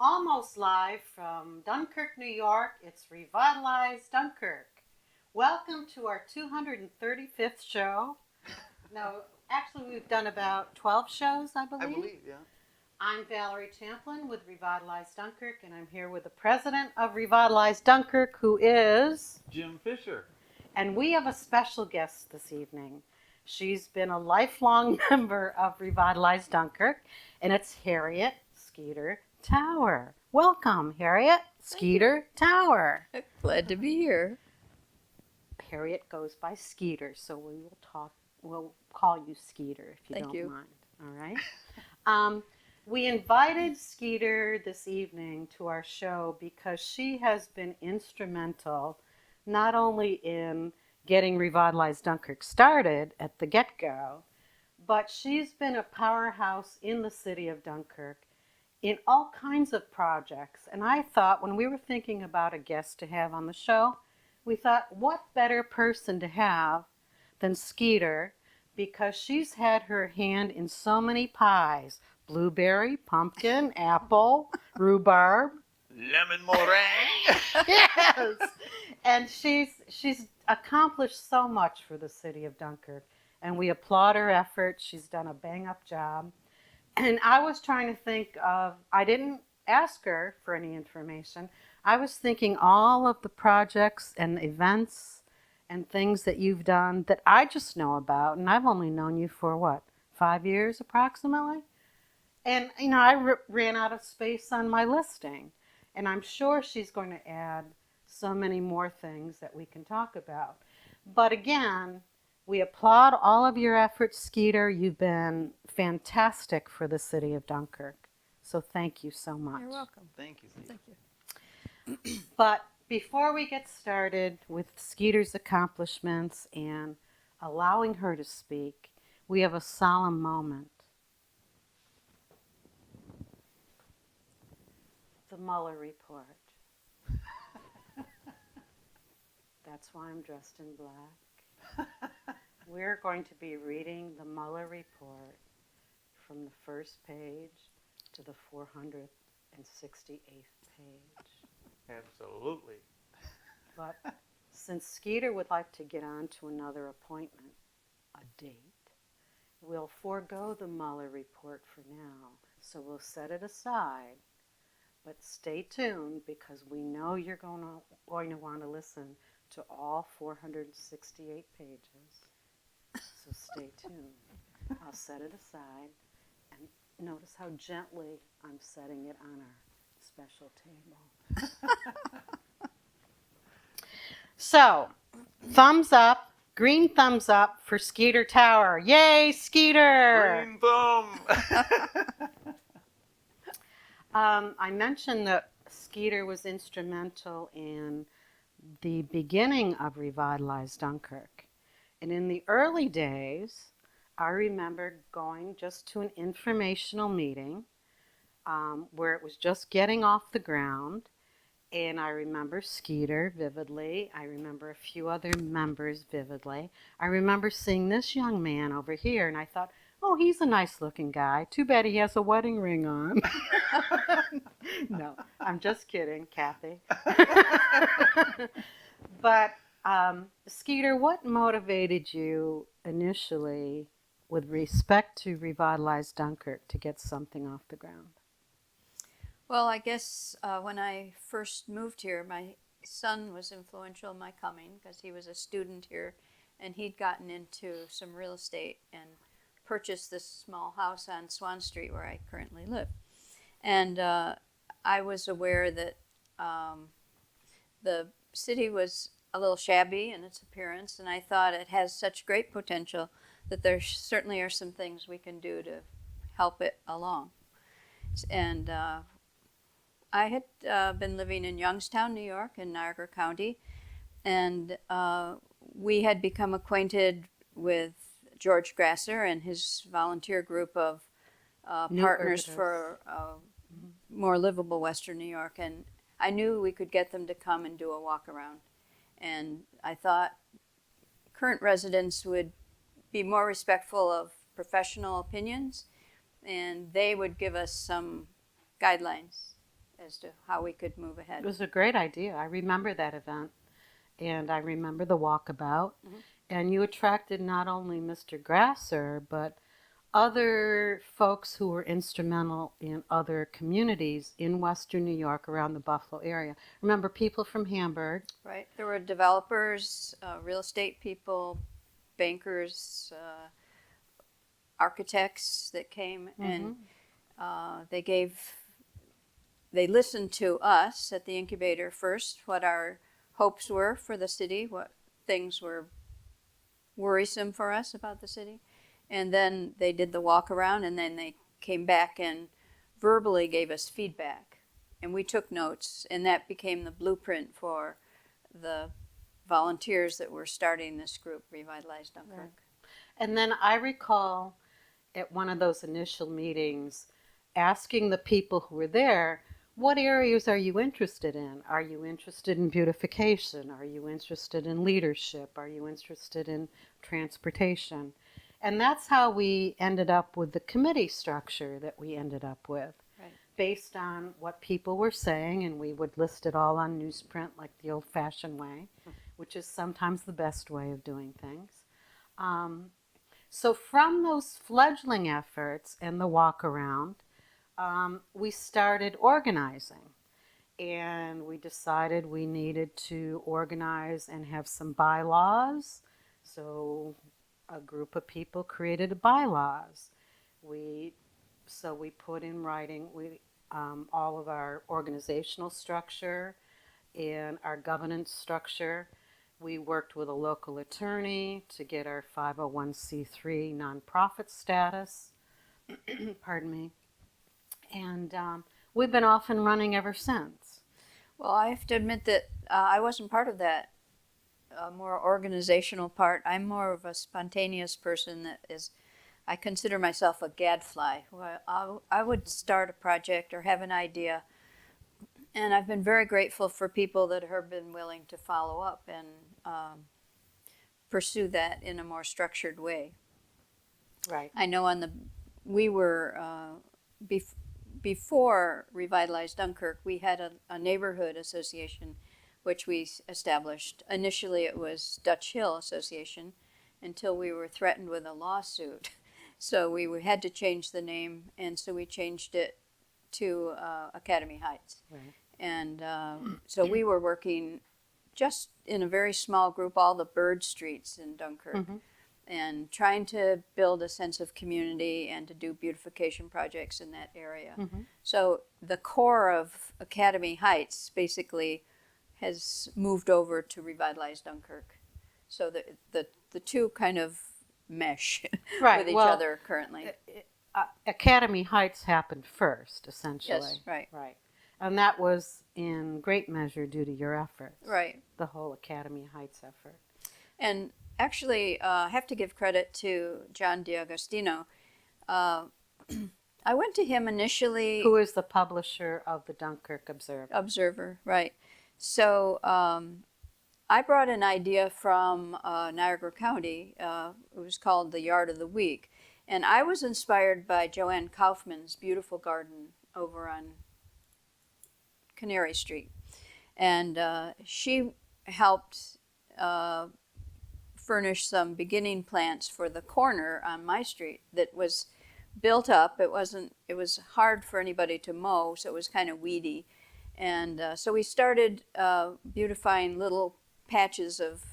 Almost live from Dunkirk, New York, it's Revitalize Dunkirk. Welcome to our 235th show. No, actually, we've done about 12 shows, I believe. Yeah. I'm Valerie Champlin with Revitalize Dunkirk, and I'm here with the president of Revitalize Dunkirk, who is Jim Fisher. And we have a special guest this evening. She's been a lifelong member of Revitalize Dunkirk, and it's Harriet Skeeter Tower. Welcome, Harriet Skeeter Tower. Glad to be here. Harriet goes by Skeeter, so we'll call you Skeeter if you Thank don't you. mind. All right. We invited Skeeter this evening to our show because she has been instrumental not only in getting Revitalize Dunkirk started at the get-go, but she's been a powerhouse in the city of Dunkirk in all kinds of projects. And I thought when we were thinking about a guest to have on the show, we thought, what better person to have than Skeeter, because she's had her hand in so many pies: blueberry, pumpkin, apple, rhubarb, Lemon meringue. yes. And she's accomplished so much for the city of Dunkirk, and we applaud her efforts. She's done a bang-up job. And I was trying to think of, I didn't ask her for any information. I was thinking all of the projects and events and things that you've done that I just know about, and I've only known you for what, 5 years approximately? And, I ran out of space on my listing. And I'm sure she's going to add so many more things that we can talk about. But again, we applaud all of your efforts, Skeeter. You've been fantastic for the city of Dunkirk. So thank you so much. You're welcome. Thank you. Thank you. But before we get started with Skeeter's accomplishments and allowing her to speak, we have a solemn moment. The Mueller report. That's why I'm dressed in black. We're going to be reading the Mueller report from the first page to the 468th page. Absolutely. But since Skeeter would like to get on to another appointment, a date, we'll forego the Mueller report for now. So we'll set it aside. But stay tuned, because we know you're going to want to listen to all 468 pages. So stay tuned. I'll set it aside, and notice how gently I'm setting it on our special table. So, thumbs up, green thumbs up for Skeeter Tower. Yay, Skeeter! Green thumb. I mentioned that Skeeter was instrumental in the beginning of Revitalize Dunkirk. And in the early days, I remember going just to an informational meeting where it was just getting off the ground. And I remember Skeeter vividly. I remember a few other members vividly. I remember seeing this young man over here, and I thought, oh, he's a nice-looking guy. Too bad he has a wedding ring on. No, I'm just kidding, Kathy. But, Skeeter, what motivated you initially with respect to Revitalize Dunkirk to get something off the ground? Well, I guess when I first moved here, my son was influential in my coming because he was a student here, and he'd gotten into some real estate and purchased this small house on Swan Street where I currently live. And I was aware that the city was a little shabby in its appearance, and I thought it has such great potential that there certainly are some things we can do to help it along. And I had been living in Youngstown, New York, in Niagara County, and we had become acquainted with George Grasser and his volunteer group of partners for more livable Western New York, and I knew we could get them to come and do a walk around. And I thought current residents would be more respectful of professional opinions, and they would give us some guidelines as to how we could move ahead. It was a great idea. I remember that event, and I remember the walkabout. And you attracted not only Mr. Grasser, but other folks who were instrumental in other communities in Western New York around the Buffalo area. Remember people from Hamburg? Right. There were developers, real estate people, bankers, architects that came, and they listened to us at the incubator first, what our hopes were for the city, what things were worrisome for us about the city. And then they did the walk around, and then they came back and verbally gave us feedback. And we took notes, and that became the blueprint for the volunteers that were starting this group, Revitalize Dunkirk. Right. And then I recall at one of those initial meetings asking the people who were there, what areas are you interested in? Are you interested in beautification? Are you interested in leadership? Are you interested in transportation? And that's how we ended up with the committee structure that we ended up with. Right. Based on what people were saying, and we would list it all on newsprint like the old-fashioned way, which is sometimes the best way of doing things. So from those fledgling efforts and the walk-around, we started organizing. And we decided we needed to organize and have some bylaws. So a group of people created bylaws. So we put in writing all of our organizational structure and our governance structure. We worked with a local attorney to get our 501c3 nonprofit status. Pardon me. And we've been off and running ever since. Well, I have to admit that I wasn't part of that more organizational part. I'm more of a spontaneous person that is, I consider myself a gadfly. I would start a project or have an idea, and I've been very grateful for people that have been willing to follow up and pursue that in a more structured way. Right. I know we were, before Revitalize Dunkirk, we had a neighborhood association which we established. Initially it was Dutch Hill Association until we were threatened with a lawsuit. So we had to change the name, and so we changed it to Academy Heights. Right. And so we were working just in a very small group, all the bird streets in Dunkirk, and trying to build a sense of community and to do beautification projects in that area. So the core of Academy Heights basically has moved over to Revitalize Dunkirk. So the two kind of mesh with each other currently. Academy Heights happened first, essentially. Yes, right. Right. And that was in great measure due to your efforts. Right. The whole Academy Heights effort. And actually, I have to give credit to John D'Agostino. I went to him initially. Who is the publisher of the Dunkirk Observer, right. So I brought an idea from Niagara County. It was called the Yard of the Week. And I was inspired by Joanne Kaufman's beautiful garden over on Canary Street. And she helped furnish some beginning plants for the corner on my street that was built up. It was hard for anybody to mow, so it was kind of weedy. And so we started beautifying little patches of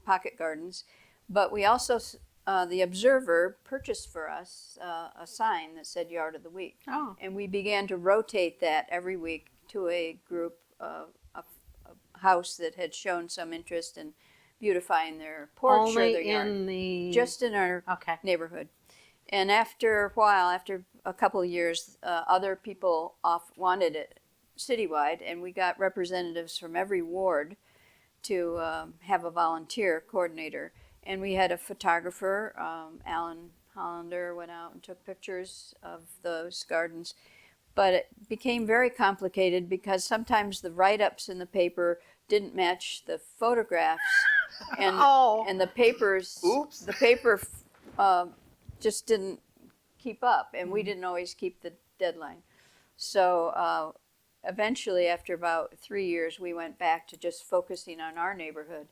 pocket gardens, but we also, the Observer purchased for us a sign that said Yard of the Week. Oh. And we began to rotate that every week to a group, a house that had shown some interest in beautifying their porch or their yard. Just in our neighborhood. And after a while, after a couple of years, other people wanted it citywide, and we got representatives from every ward to have a volunteer coordinator. And we had a photographer, Alan Hollander, went out and took pictures of those gardens. But it became very complicated because sometimes the write-ups in the paper didn't match the photographs, and the papers, the paper just didn't keep up, and we didn't always keep the deadline. So eventually, after about 3 years, we went back to just focusing on our neighborhood.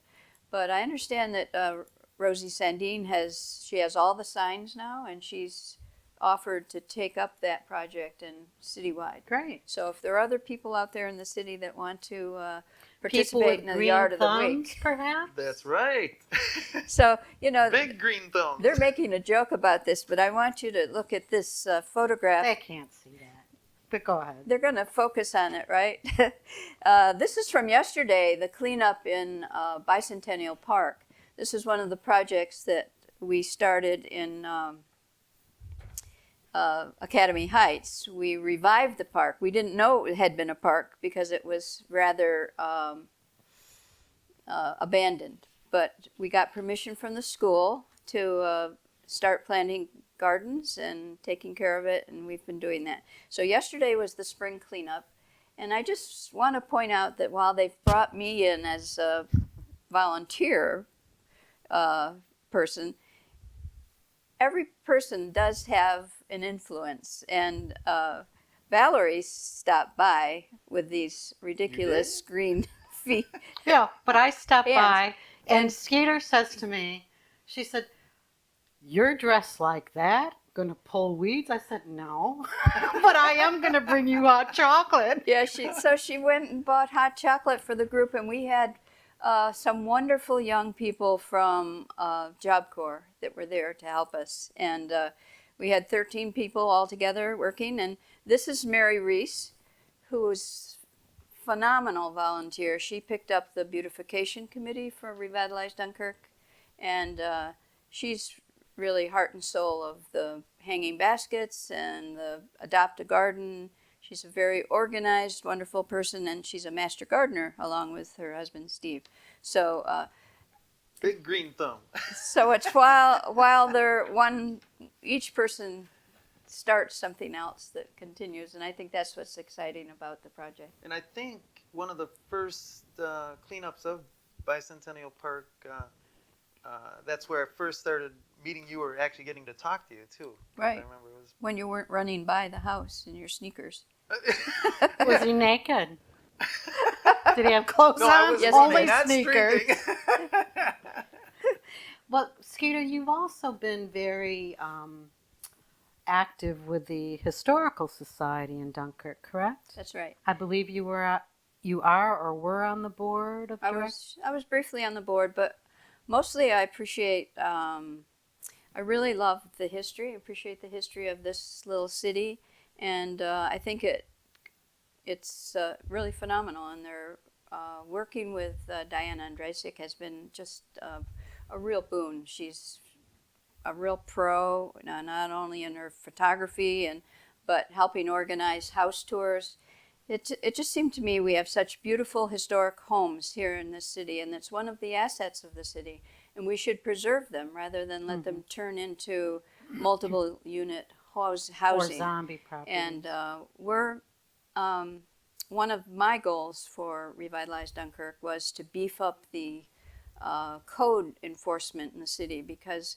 But I understand that Rosie Sandine has all the signs now, and she's offered to take up that project and citywide. Great. So if there are other people out there in the city that want to People participate with in the green Yard of the thumbs, Week, perhaps? That's right. so you know Big green thumbs. they're making a joke about this, but I want you to look at this photograph. They can't see that. But go ahead. They're going to focus on it, right? This is from yesterday, the cleanup in Bicentennial Park. This is one of the projects that we started in Academy Heights. We revived the park. We didn't know it had been a park because it was rather abandoned. But we got permission from the school to start planting gardens and taking care of it, and we've been doing that. So yesterday was the spring cleanup, and I just want to point out that while they've brought me in as a volunteer person, every person does have an influence, and Valerie stopped by with these ridiculous green feet. Yeah, but I stopped Hands. by, and And- Skeeter says to me, she said, "You're dressed like that? Gonna pull weeds?" I said, "No, but I am gonna bring you hot chocolate." Yeah, she went and bought hot chocolate for the group, and we had some wonderful young people from Job Corps that were there to help us, and we had 13 people all together working. And this is Mary Reese, who is phenomenal volunteer. She picked up the beautification committee for Revitalize Dunkirk, and she's really heart and soul of the hanging baskets and the adopt a garden. She's a very organized, wonderful person, and she's a master gardener along with her husband Steve. So, Big green thumb. so it's while each person starts something else that continues, and I think that's what's exciting about the project. And I think one of the first cleanups of Bicentennial Park, that's where I first started meeting you or actually getting to talk to you too. Right. I remember it was. When you weren't running by the house in your sneakers. Was he naked? Did he have clothes No, I on? was Yes, Only running, not sneakers. streaking. Well, Skeeter, you've also been very active with the Historical Society in Dunkirk, correct? That's right. I believe you are or were on the board of I directors. was briefly on the board, but mostly I appreciate. I really love the history. I appreciate the history of this little city, and I think it's really phenomenal. And they're working with Diana Andrasic has been just a real boon. She's a real pro, not only in her photography but helping organize house tours. It just seemed to me we have such beautiful historic homes here in this city, and it's one of the assets of the city, and we should preserve them rather than let them turn into multiple unit housing. Or zombie properties. And we're one of my goals for Revitalize Dunkirk was to beef up the code enforcement in the city, because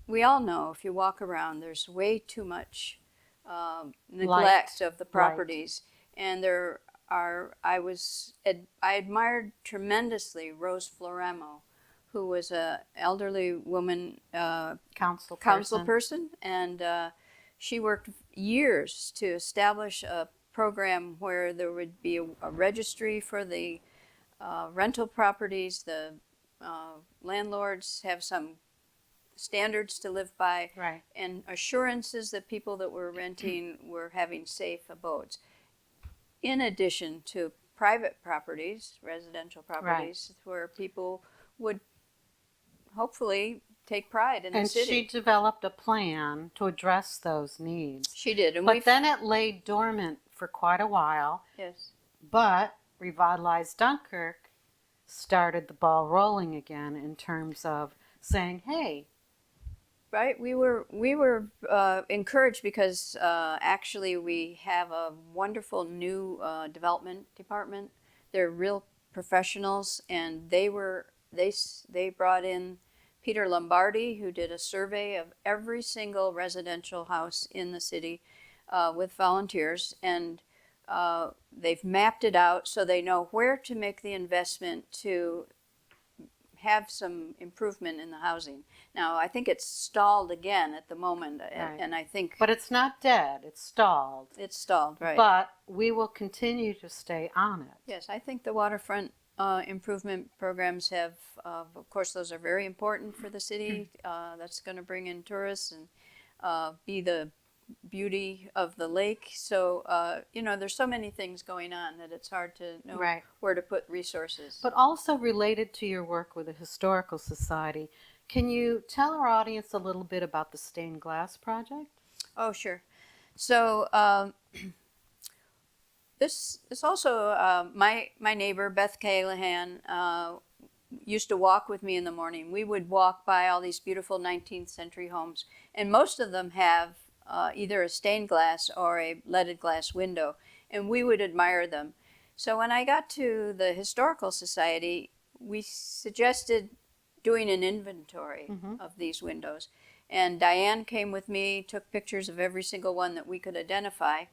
we all know if you walk around, there's way too much neglect of the properties, and I admired tremendously Rose Floramo, who was a elderly woman council person, and she worked years to establish a program where there would be a registry for the rental properties. The landlords have some standards to live by, Right. and assurances that people that were renting were having safe abodes. In addition to private properties, residential properties, where people would hopefully take pride in the And city. she developed a plan to address those needs. She did, and But then it lay dormant for quite a while. yes, But Revitalize Dunkirk started the ball rolling again in terms of saying, hey, right. We were encouraged because actually we have a wonderful new development department. They're real professionals, and they brought in Peter Lombardi, who did a survey of every single residential house in the city with volunteers, and they've mapped it out so they know where to make the investment to have some improvement in the housing. Now, I think it's stalled again at the moment, Right. and I think But it's not dead, it's stalled. it's stalled, right? But we will continue to stay on it. Yes, I think the waterfront improvement programs have, of course, those are very important for the city. That's going to bring in tourists and be the beauty of the lake. So, there's so many things going on that it's hard to know Right. where to put resources. But also related to your work with the Historical Society, can you tell our audience a little bit about the stained glass project? Oh, sure. So, this is also my neighbor, Beth Callahan, used to walk with me in the morning. We would walk by all these beautiful 19th century homes, and most of them have either a stained glass or a leaded glass window, and we would admire them. So when I got to the Historical Society, we suggested doing an inventory of these windows. And Diane came with me, took pictures of every single one that we could identify.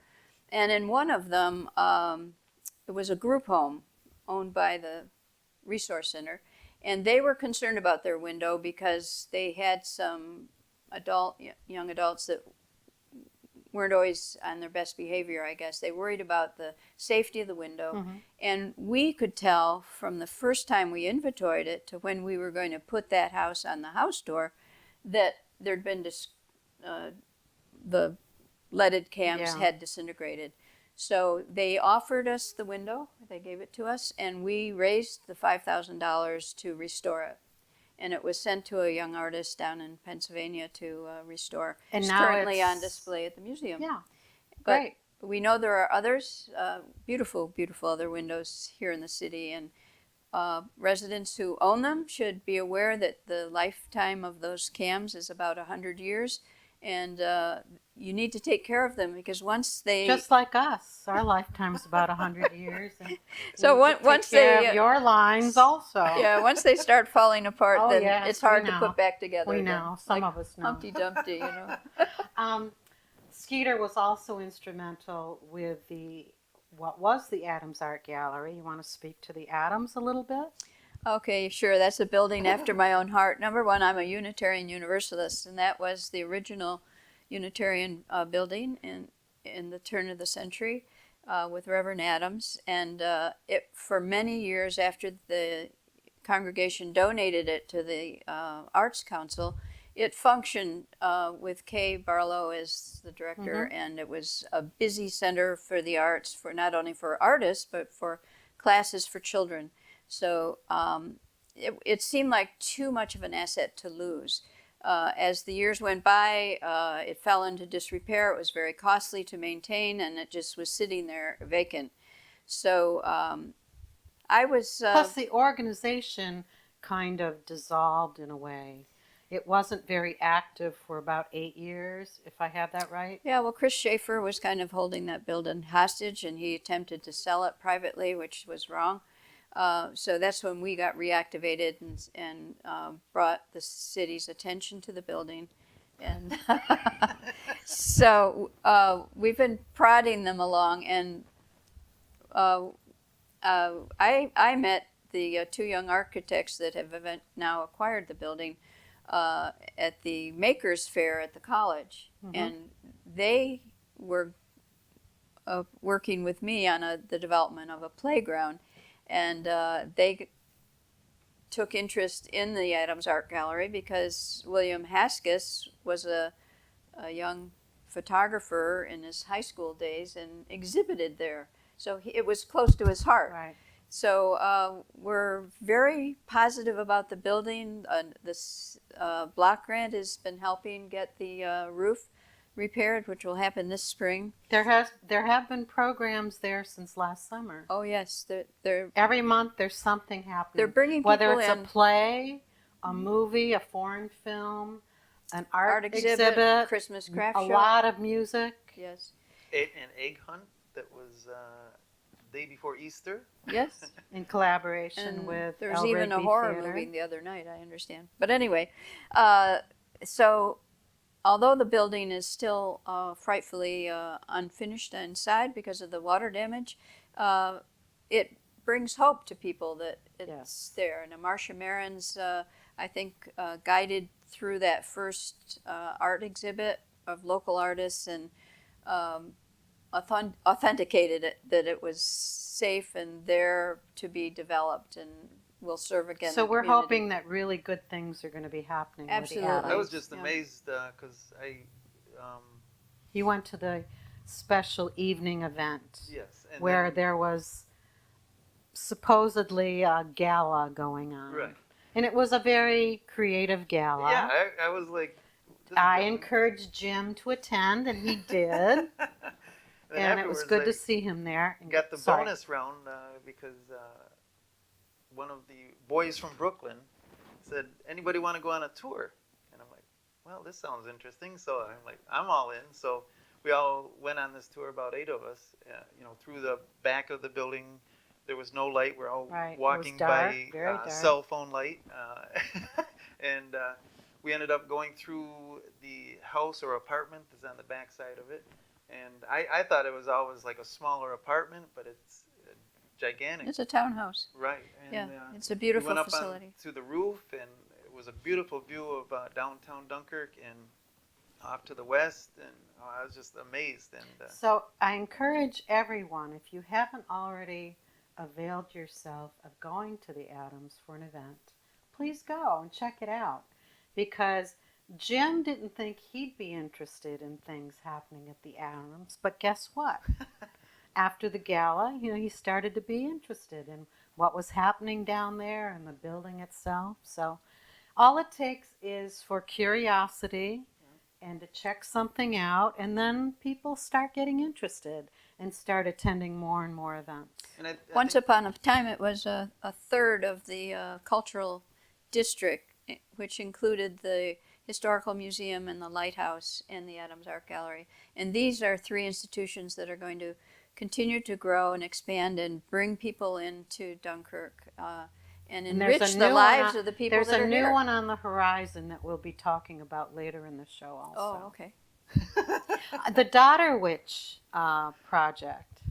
And in one of them, it was a group home owned by the Resource Center. And they were concerned about their window because they had some young adults that weren't always on their best behavior, I guess. They worried about the safety of the window. And we could tell from the first time we inventoried it to when we were going to put that house on the house door that there'd been the leaded cams had disintegrated. So they offered us the window, they gave it to us, and we raised the $5,000 to restore it. And it was sent to a young artist down in Pennsylvania to restore. And it's now currently it's on display at the museum. Yeah, But great. we know there are others, beautiful, beautiful other windows here in the city, and residents who own them should be aware that the lifetime of those cams is about 100 years, and you need to take care of them because once they Just like us, our lifetime is about 100 years. And So we need to once take care they of your lines also. yeah, once they start falling apart, Oh, then yes, it's hard we to know. put back together. We again. know. Some Like of us know. Humpty Dumpty, you know. Skeeter was also instrumental with what was the Adams Art Gallery. You want to speak to the Adams a little bit? Okay, sure. That's a building after my own heart. Number one, I'm a Unitarian Universalist, and that was the original Unitarian building in the turn of the century with Reverend Adams. And it for many years after the congregation donated it to the Arts Council, it functioned with Kay Barlow as the director, and it was a busy center for the arts, for not only for artists but for classes for children. So it seemed like too much of an asset to lose. As the years went by, it fell into disrepair. It was very costly to maintain, and it just was sitting there vacant. So I was... Plus, the organization kind of dissolved in a way. It wasn't very active for about 8 years, if I have that right. Yeah, well, Chris Schaefer was kind of holding that building hostage, and he attempted to sell it privately, which was wrong. So that's when we got reactivated and brought the city's attention to the building. And so we've been prodding them along, and I met the two young architects that have now acquired the building at the Makers Fair at the college. And they were working with me on the development of a playground. And they took interest in the Adams Art Gallery because William Haskis was a young photographer in his high school days and exhibited there. So it was close to his heart. Right. So we're very positive about the building. This block grant has been helping get the roof repaired, which will happen this spring. There have been programs there since last summer. Oh yes, they're Every month there's something happening. They're bringing whether people it's in. a play, a movie, a foreign film, an art exhibit, Christmas craft a show. lot of music. Yes. An egg hunt that was day before Easter. Yes. In collaboration And with there was El even a Rigby horror Theater. movie the other night, I understand. But anyway, so although the building is still frightfully unfinished inside because of the water damage, it brings hope to people that it's Yes. there. And Marcia Marin's, I think, guided through that first art exhibit of local artists and authenticated it, that it was safe and there to be developed and will serve again. So the we're community. hoping that really good things are going to be happening Absolutely. with the I Adams. was just Yeah. amazed because I, You went to the special evening event yes, and where then, there was supposedly a gala going on. right. And it was a very creative gala. Yeah, I was like, this is I good. encouraged Jim to attend, and he did. And it was afterwards, good to I see him there. And got the sorry. bonus round because one of the boys from Brooklyn said, "Anybody want to go on a tour?" And I'm like, "Well, this sounds interesting." So I'm like, "I'm all in." So we all went on this tour, about 8 of us. Through the back of the building. There was no light. We're all Right. It was walking dark, by very dark. cell phone light, and we ended up going through the house or apartment that's on the back side of it. And I thought it was always like a smaller apartment, but it's gigantic. It's a townhouse. Right. And, Yeah, it's a we beautiful went up facility. to the roof, and it was a beautiful view of downtown Dunkirk and off to the west. And I was just amazed. And So I encourage everyone, if you haven't already availed yourself of going to the Adams for an event, please go and check it out. Because Jim didn't think he'd be interested in things happening at the Adams, but guess what? After the gala, he started to be interested in what was happening down there and the building itself. So all it takes is for curiosity and to check something out, and then people start getting interested and start attending more and more events. and I Once think, upon a time, it was a third of the cultural district, which included the Historical Museum and the Lighthouse and the Adams Art Gallery. And these are 3 institutions that are going to continue to grow and expand and bring people into Dunkirk and And there's enrich a the new lives one of the people There's that a are new here. one on the horizon that we'll be talking about later in the show also. Oh, okay. The Daughter Witch project.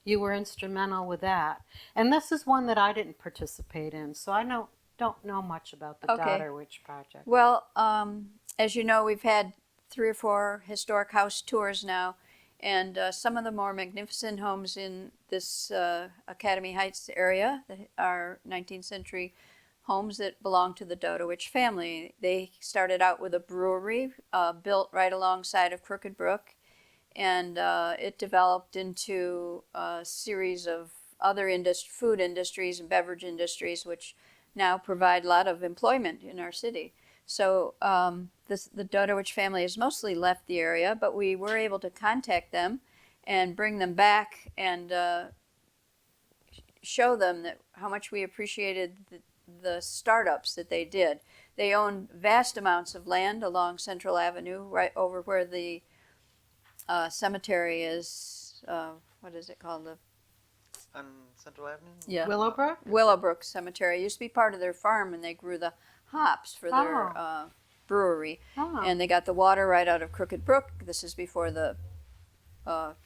You were instrumental with that. And this is one that I didn't participate in, so I don't know much about the Okay. Daughter Witch project. Well, as you know, we've had 3 or 4 historic house tours now, and some of the more magnificent homes in this Academy Heights area are 19th century homes that belong to the Dodowich family. They started out with a brewery built right alongside of Crooked Brook, and it developed into a series of other food industries and beverage industries, which now provide a lot of employment in our city. So the Dodowich family has mostly left the area, but we were able to contact them and bring them back and show them that how much we appreciated the startups that they did. They owned vast amounts of land along Central Avenue, right over where the cemetery is. What is it called? on Central Avenue? Yeah. Willowbrook? Willowbrook Cemetery. It used to be part of their farm, and they grew the hops for their brewery. Oh. And they got the water right out of Crooked Brook. This is before the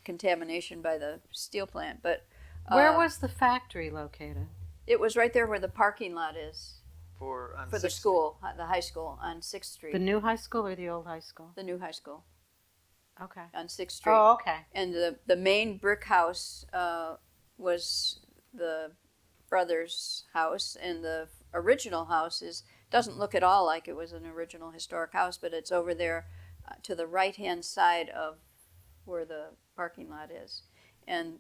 contamination by the steel plant. But Where was the factory located? it was right there where the parking lot is For for the 6th school, the high school on 6th Street. The new high school or the old high school? The new high school Okay. on 6th Street. Oh, okay. And the main brick house was the brother's house, and the original house doesn't look at all like it was an original historic house, but it's over there to the right-hand side of where the parking lot is. And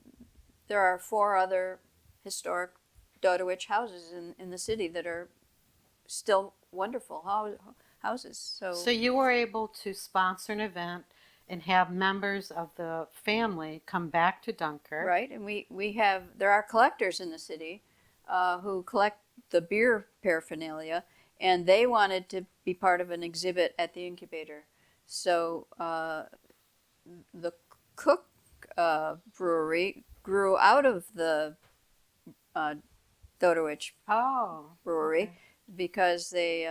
there are 4 other historic Dodowich houses in the city that are still wonderful houses. So you were able to sponsor an event and have members of the family come back to Dunkirk. Right, and there are collectors in the city who collect the beer paraphernalia, and they wanted to be part of an exhibit at the incubator. So the Cook brewery grew out of the Dodowich Oh. brewery okay. because they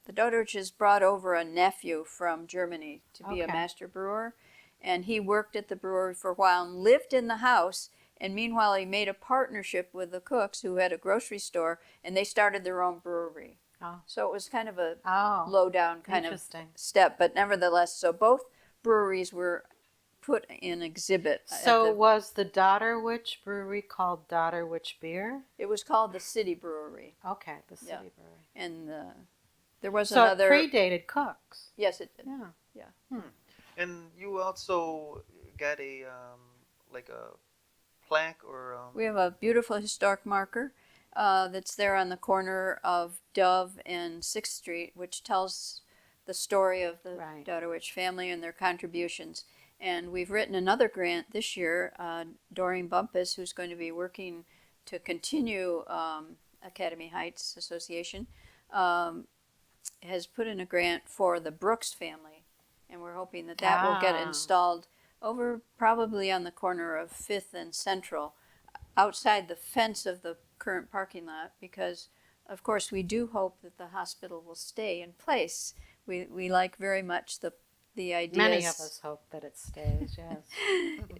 the Dodoriches brought over a nephew from Germany to be a Okay. master brewer, and he worked at the brewery for a while and lived in the house. And meanwhile, he made a partnership with the cooks who had a grocery store, and they started their own brewery. Oh. So it was kind of a Oh, low down kind of interesting. step, but nevertheless, so both breweries were put in exhibit. So was the Daughter Witch Brewery called Daughter Witch Beer? It was called the City Brewery, Okay, the City Yeah. Brewery. and there was So another. it predated Cook's. Yes, it did. Yeah. And you also got a like a plaque or We have a beautiful historic marker that's there on the corner of Dove and 6th Street, which tells the story of the Right. Dodowich family and their contributions. And we've written another grant this year. Doreen Bumpus, who's going to be working to continue Academy Heights Association, has put in a grant for the Brooks family. And we're hoping that that will get Ah. installed over probably on the corner of 5th and Central, outside the fence of the current parking lot, because of course we do hope that the hospital will stay in place. We like very much the ideas. Many of us hope that it stays, yes.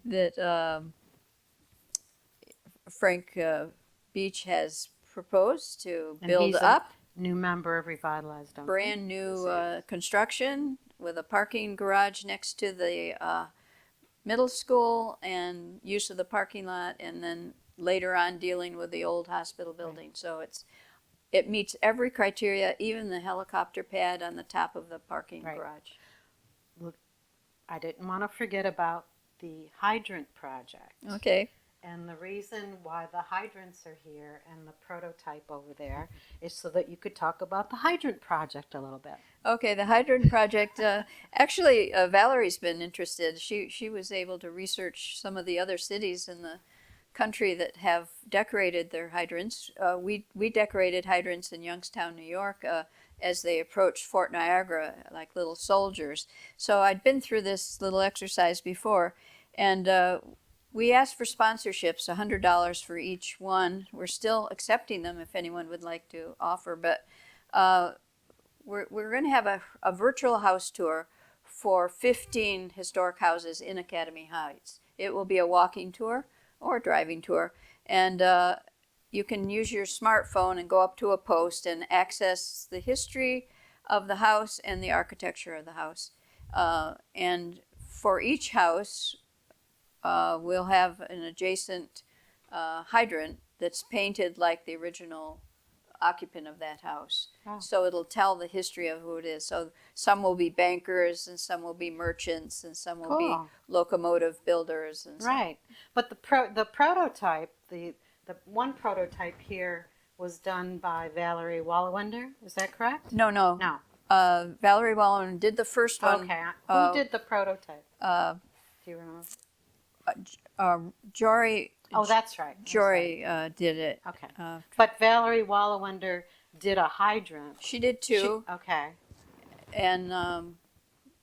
That Frank Beach has proposed to And build he's a up New member of Revitalize Dunkirk. brand new construction with a parking garage next to the middle school and use of the parking lot, and then later on dealing with the old hospital building. So it meets every criteria, even the helicopter pad on the top of the parking Right. garage. I didn't want to forget about the hydrant project. Okay. And the reason why the hydrants are here and the prototype over there is so that you could talk about the hydrant project a little bit. Okay, the hydrant project. Actually, Valerie's been interested. She was able to research some of the other cities in the country that have decorated their hydrants. We decorated hydrants in Youngstown, New York, as they approached Fort Niagara, like little soldiers. So I'd been through this little exercise before, and we asked for sponsorships, $100 for each one. We're still accepting them if anyone would like to offer, but we're going to have a virtual house tour for 15 historic houses in Academy Heights. It will be a walking tour or a driving tour, and you can use your smartphone and go up to a post and access the history of the house and the architecture of the house. And for each house, we'll have an adjacent hydrant that's painted like the original occupant of that house. Oh. So it'll tell the history of who it is. So some will be bankers, and some will be merchants, and some will be Cool. locomotive builders. And Right. But the prototype, the one prototype here was done by Valerie Wallawender. Is that correct? No. No. Valerie Wallen did the first one. Okay. uh, Who did the prototype? Uh, Do you remember? Jory. Oh, that's right. I'm sorry. Jory did it. Okay. Uh, But Valerie Wallawender did a hydrant. she did too. Okay. And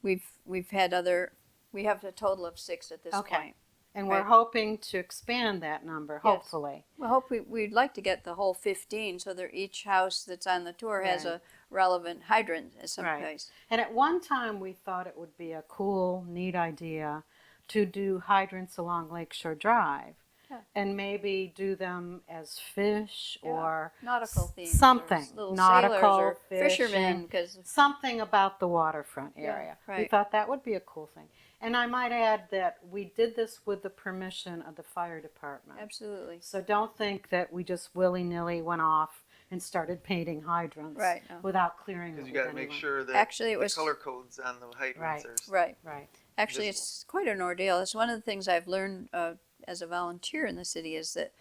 we've had other. We have a total of 6 at this Okay. point. And we're Right. hoping to expand that number, hopefully. We'd like to get the whole 15, so that each house that's on the tour has Right. a relevant hydrant at some Right. place. And at one time, we thought it would be a cool, neat idea to do hydrants along Lakeshore Drive. Yeah. And maybe do them as fish Yeah. or Nautical themes. something. Or little Nautical, sailors or fishing. fishermen, because something about the waterfront Yeah, area. We right. thought that would be a cool thing. And I might add that we did this with the permission of the fire department. absolutely. So don't think that we just willy-nilly went off and started painting hydrants Right, no. without clearing it because you with got to make anyone. sure that Actually, it the was color codes on the hydrants are right. Right. Actually, visible. it's quite an ordeal. It's one of the things I've learned as a volunteer in the city is that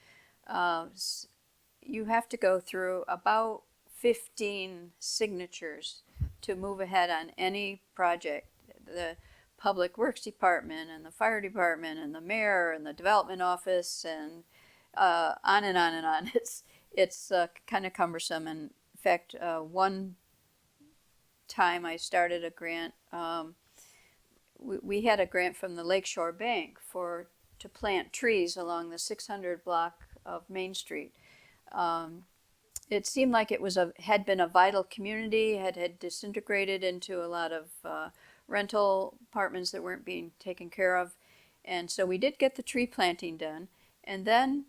you have to go through about 15 signatures to move ahead on any project. The Public Works Department and the Fire Department and the mayor and the Development Office and on and on and on. It's kind of cumbersome. And in fact, one time I started a grant. We had a grant from the Lakeshore Bank to plant trees along the 600 block of Main Street. it seemed like it was had been a vital community, had disintegrated into a lot of rental apartments that weren't being taken care of. And so we did get the tree planting done. And then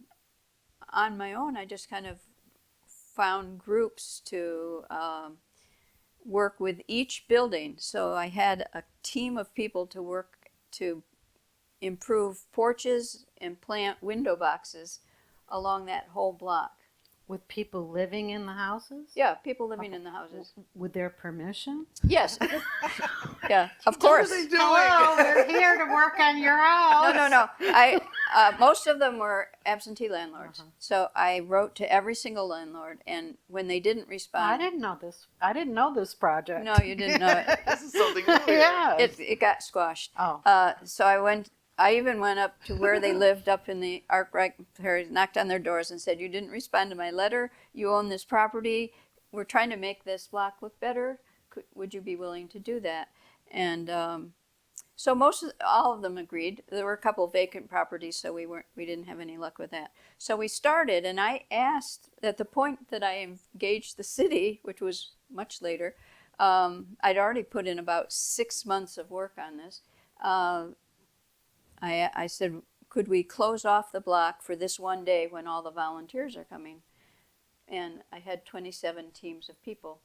on my own, I just kind of found groups to work with each building. So I had a team of people to work to improve porches and plant window boxes along that whole block. With people living in the houses? Yeah, people living in the houses. With their permission? Yes. Yeah, of course. What are they doing? Hello, we're here to work on your house. No. Most of them were absentee landlords. So I wrote to every single landlord, and when they didn't I respond, didn't know this. I didn't know this project. no, you didn't know it. This is something new here. Yeah. It got squashed. Oh. So I even went up to where they lived up in the Arkwright area, knocked on their doors and said, "You didn't respond to my letter. You own this property. We're trying to make this block look better. Would you be willing to do that?" And so all of them agreed. There were a couple of vacant properties, so we didn't have any luck with that. So we started, and I asked at the point that I engaged the city, which was much later. I'd already put in about 6 months of work on this. I said, could we close off the block for this one day when all the volunteers are coming? And I had 27 teams of people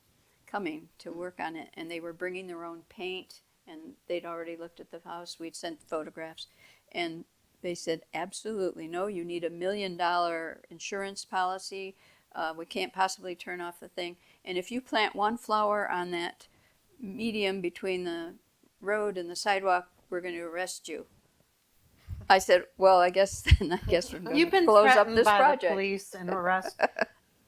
coming to work on it, and they were bringing their own paint, and they'd already looked at the house. We'd sent photographs, and they said, absolutely no, you need $1 million insurance policy. We can't possibly turn off the thing. And if you plant one flower on that medium between the road and the sidewalk, we're going to arrest you. I said, well, I guess we're going You've to been close up threatened this by project. the police and arrest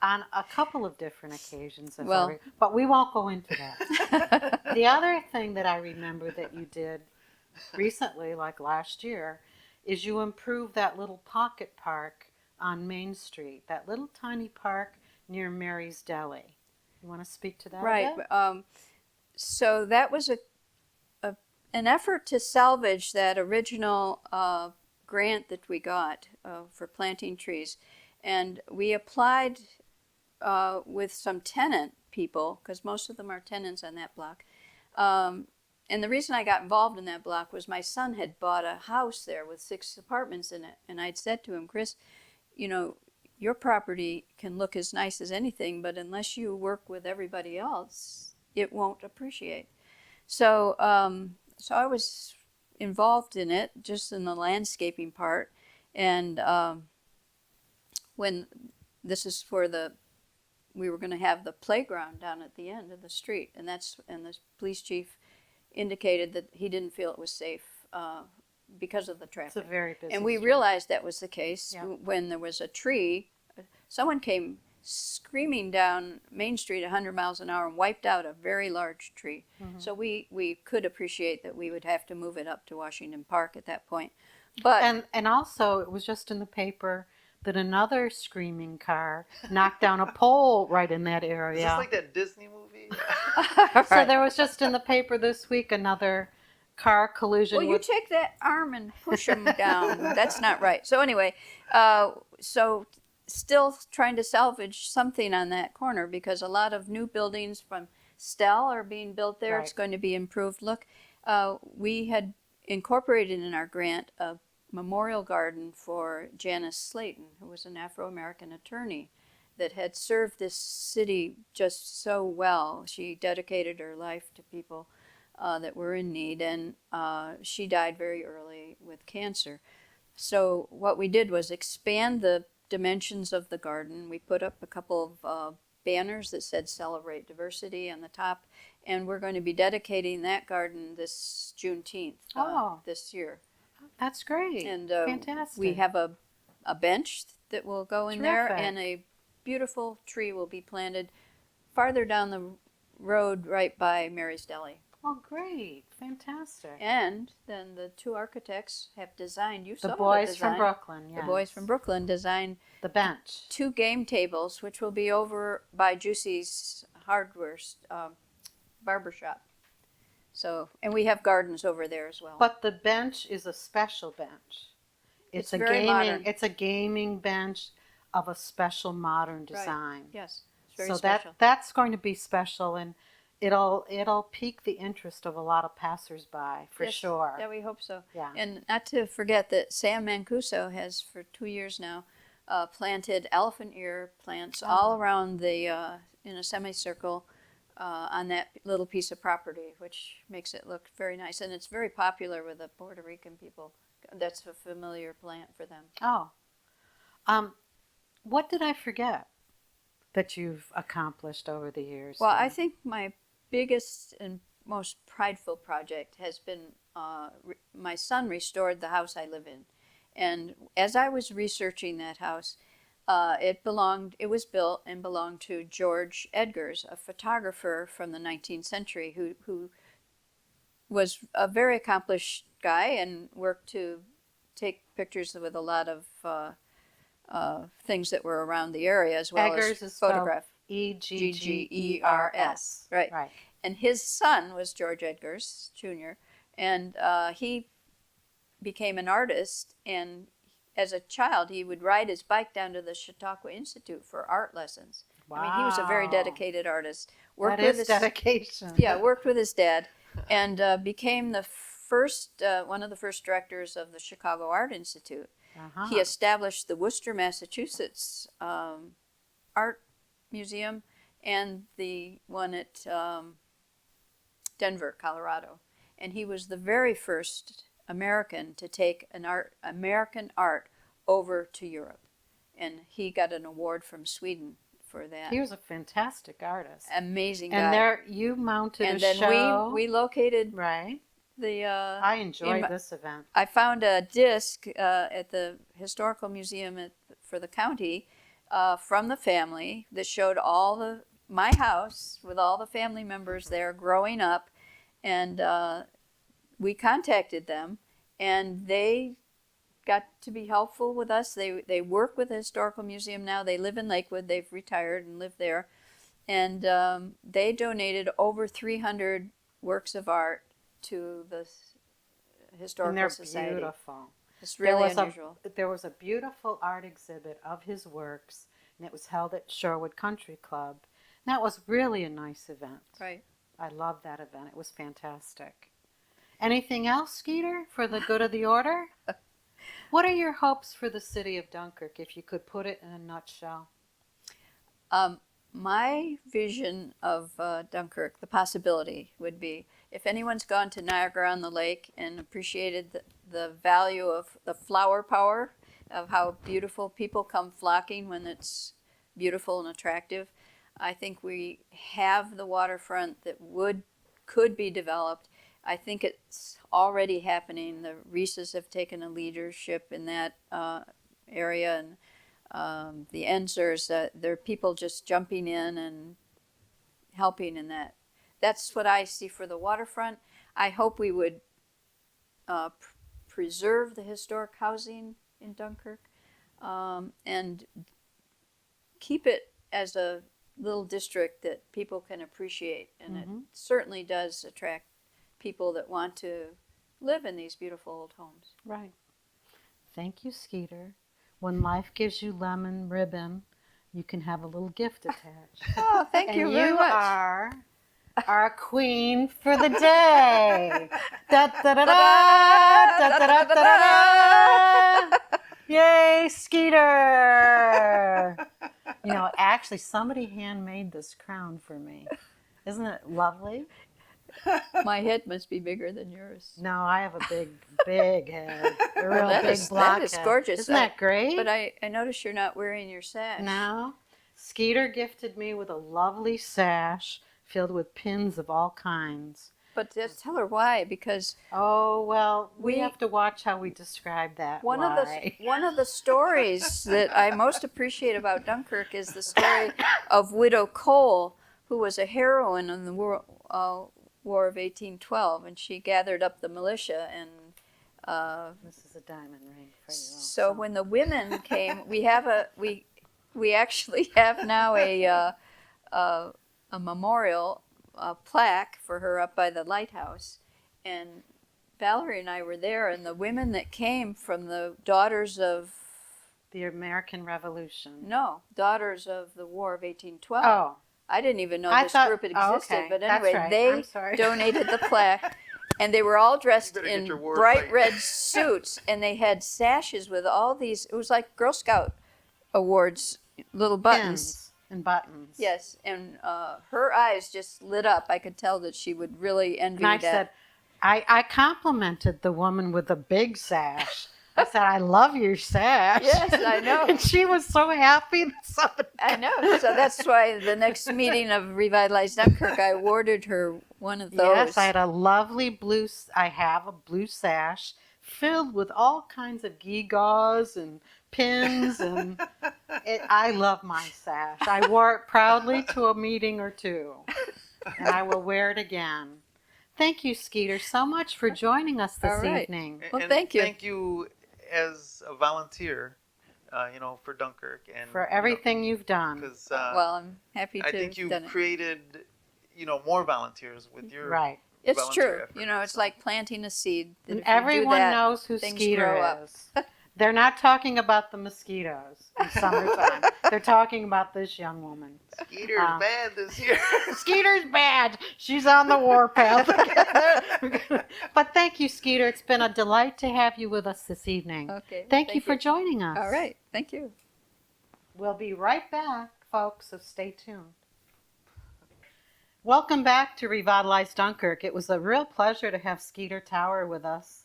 on a couple of different occasions. Well- But we won't go into that. The other thing that I remember that you did recently, like last year, is you improved that little pocket park on Main Street, that little tiny park near Mary's Deli. You want to speak to that? Right. a bit? So that was an effort to salvage that original grant that we got for planting trees. And we applied with some tenant people, because most of them are tenants on that block. And the reason I got involved in that block was my son had bought a house there with 6 apartments in it. And I'd said to him, Chris, your property can look as nice as anything, but unless you work with everybody else, it won't appreciate. So I was involved in it, just in the landscaping part. And when this is we were going to have the playground down at the end of the street, and the police chief indicated that he didn't feel it was safe because of the traffic. It's a very busy And we street. realized that was the case Yeah. when there was a tree. Someone came screaming down Main Street 100 miles an hour and wiped out a very large tree. Mm-hmm. So we could appreciate that we would have to move it up to Washington Park at that point. But And also, it was just in the paper that another screaming car knocked down a pole right in that Is area. this like that Disney movie? So there was just in the paper this week another car collision well, you with take that arm and push them down. That's not right. So anyway, so still trying to salvage something on that corner because a lot of new buildings from Stell are being built there. Right. It's going to be improved look. We had incorporated in our grant a memorial garden for Janice Slayton, who was an Afro-American attorney that had served this city just so well. She dedicated her life to people that were in need, and she died very early with cancer. So what we did was expand the dimensions of the garden. We put up a couple of banners that said "Celebrate Diversity" on the top, and we're going to be dedicating that garden this Juneteenth this year. That's great. And Fantastic. we have a bench that will go in there, Terrific. and a beautiful tree will be planted farther down the road right by Mary's Deli. Oh, great. Fantastic. And then the 2 architects have designed, you saw The the boys design. from Brooklyn, yes. The boys from Brooklyn designed The bench. 2 game tables, which will be over by Juicy's hardware barbershop. So, and we have gardens over there as well. But the bench is a special bench. It's very modern. It's a gaming bench of a special modern design. Yes. very so special. that's going to be special, and it'll pique the interest of a lot of passersby for Yes. sure. Yeah, we hope so. Yeah. And not to forget that Sam Mancuso has, for 2 years now, planted elephant ear plants all around the in a semicircle on that little piece of property, which makes it look very nice. And it's very popular with the Puerto Rican people. That's a familiar plant for them. Oh, what did I forget that you've accomplished over the years? Well, I then? think my biggest and most prideful project has been my son restored the house I live in. And as I was researching that house, it was built and belonged to George Edgars, a photographer from the 19th century who was a very accomplished guy and worked to take pictures with a lot of things that were around the area, as well Eggers as is spelled photograph. Eggers. Right. Right. And his son was George Edgars Jr., and he became an artist. And as a child, he would ride his bike down to the Chautauqua Institute for art lessons. Wow. I mean, he was a very dedicated artist. That is dedication. Yeah, worked with his dad, and became the first one of the first directors of the Chicago Art Institute. Uh-huh. He established the Worcester, Massachusetts Art Museum and the one at Denver, Colorado. And he was the very first American to take American art over to Europe. And he got an award from Sweden for that. He was a fantastic artist. Amazing guy. And there you mounted and a then show. we located right. the I enjoyed in- this event. I found a disc at the Historical Museum for the county from the family that showed my house with all the family members there growing up, and we contacted them, and they got to be helpful with us. They work with the Historical Museum now. They live in Lakewood. They've retired and live there, and they donated over 300 works of art to the Historical And they're Society. beautiful. It's really unusual. There was a beautiful art exhibit of his works, and it was held at Sherwood Country Club. And that was really a nice event. Right. I loved that event. It was fantastic. Anything else, Skeeter, for the good of the order? What are your hopes for the city of Dunkirk, if you could put it in a nutshell? My vision of Dunkirk, the possibility would be, if anyone's gone to Niagara-on-the-Lake and appreciated the value of the flower power, of how beautiful people come flocking when it's beautiful and attractive, I think we have the waterfront that could be developed. I think it's already happening. The Reeses have taken a leadership in that area, and the Ensers, there are people just jumping in and helping in that. That's what I see for the waterfront. I hope we would preserve the historic housing in Dunkirk and keep it as a little district that people can appreciate. And it certainly does attract people that want to live in these beautiful old homes. Right. Thank you, Skeeter. When life gives you lemon ribbon, you can have a little gift attached. Oh, thank you very much. are our queen for the day. Da, da, da, da, da, da, da, da, da. Yay, Skeeter! You know, actually, somebody handmade this crown for me. Isn't it lovely? My head must be bigger than yours. No, I have a big head. A real That big is- block that is head. gorgeous. Isn't that great? But I notice you're not wearing your sash. No. Skeeter gifted me with a lovely sash filled with pins of all kinds. But just tell her why, because Oh, well, we We- have to watch how we describe that. one why. of the stories that I most appreciate about Dunkirk is the story of Widow Cole, who was a heroine in the War of 1812, and she gathered up the militia and. This is a diamond ring for you. So when the women came, we actually have now a memorial plaque for her up by the lighthouse, and Valerie and I were there, and the women that came from the daughters of The American Revolution. No, Daughters of the War of 1812. Oh, I didn't even know I this thought- group oh, existed, okay. but That's anyway, right. they I'm sorry. donated the plaque, and they were all dressed You better get in your war bright fight. red suits, and they had sashes with all these. It was like Girl Scout awards, little buttons. Pins and buttons. Yes, and her eyes just lit up. I could tell that she would really envy And I that. said, I complimented the woman with the big sash. I said, I love your sash. Yes, I know. And she was so happy that somebody. I know. So that's why the next meeting of Revitalize Dunkirk, I awarded her one of those. Yes, I had a lovely blue. I have a blue sash filled with all kinds of gewgaws and pins, and I love my sash. I wore it proudly to a meeting or two, and I will wear it again. Thank you, Skeeter, so much for joining us this All right. evening. Well, And thank you. Thank you as a volunteer, for Dunkirk and For everything you've done. Because Well, I'm happy to I think have you've done it. created, more volunteers with your Right. It's volunteer true. effort, You know, it's so. like planting a seed. That And if you do everyone that, knows who things Skeeter grow up. is. They're not talking about the mosquitoes in summertime. They're talking about this young woman. Skeeter's bad this year. Skeeter's bad. She's on the warpath. But thank you, Skeeter. It's been a delight to have you with us this evening. Okay. Thank you for joining us. All right. Thank you. We'll be right back, folks, so stay tuned. Welcome back to Revitalize Dunkirk. It was a real pleasure to have Skeeter Tower with us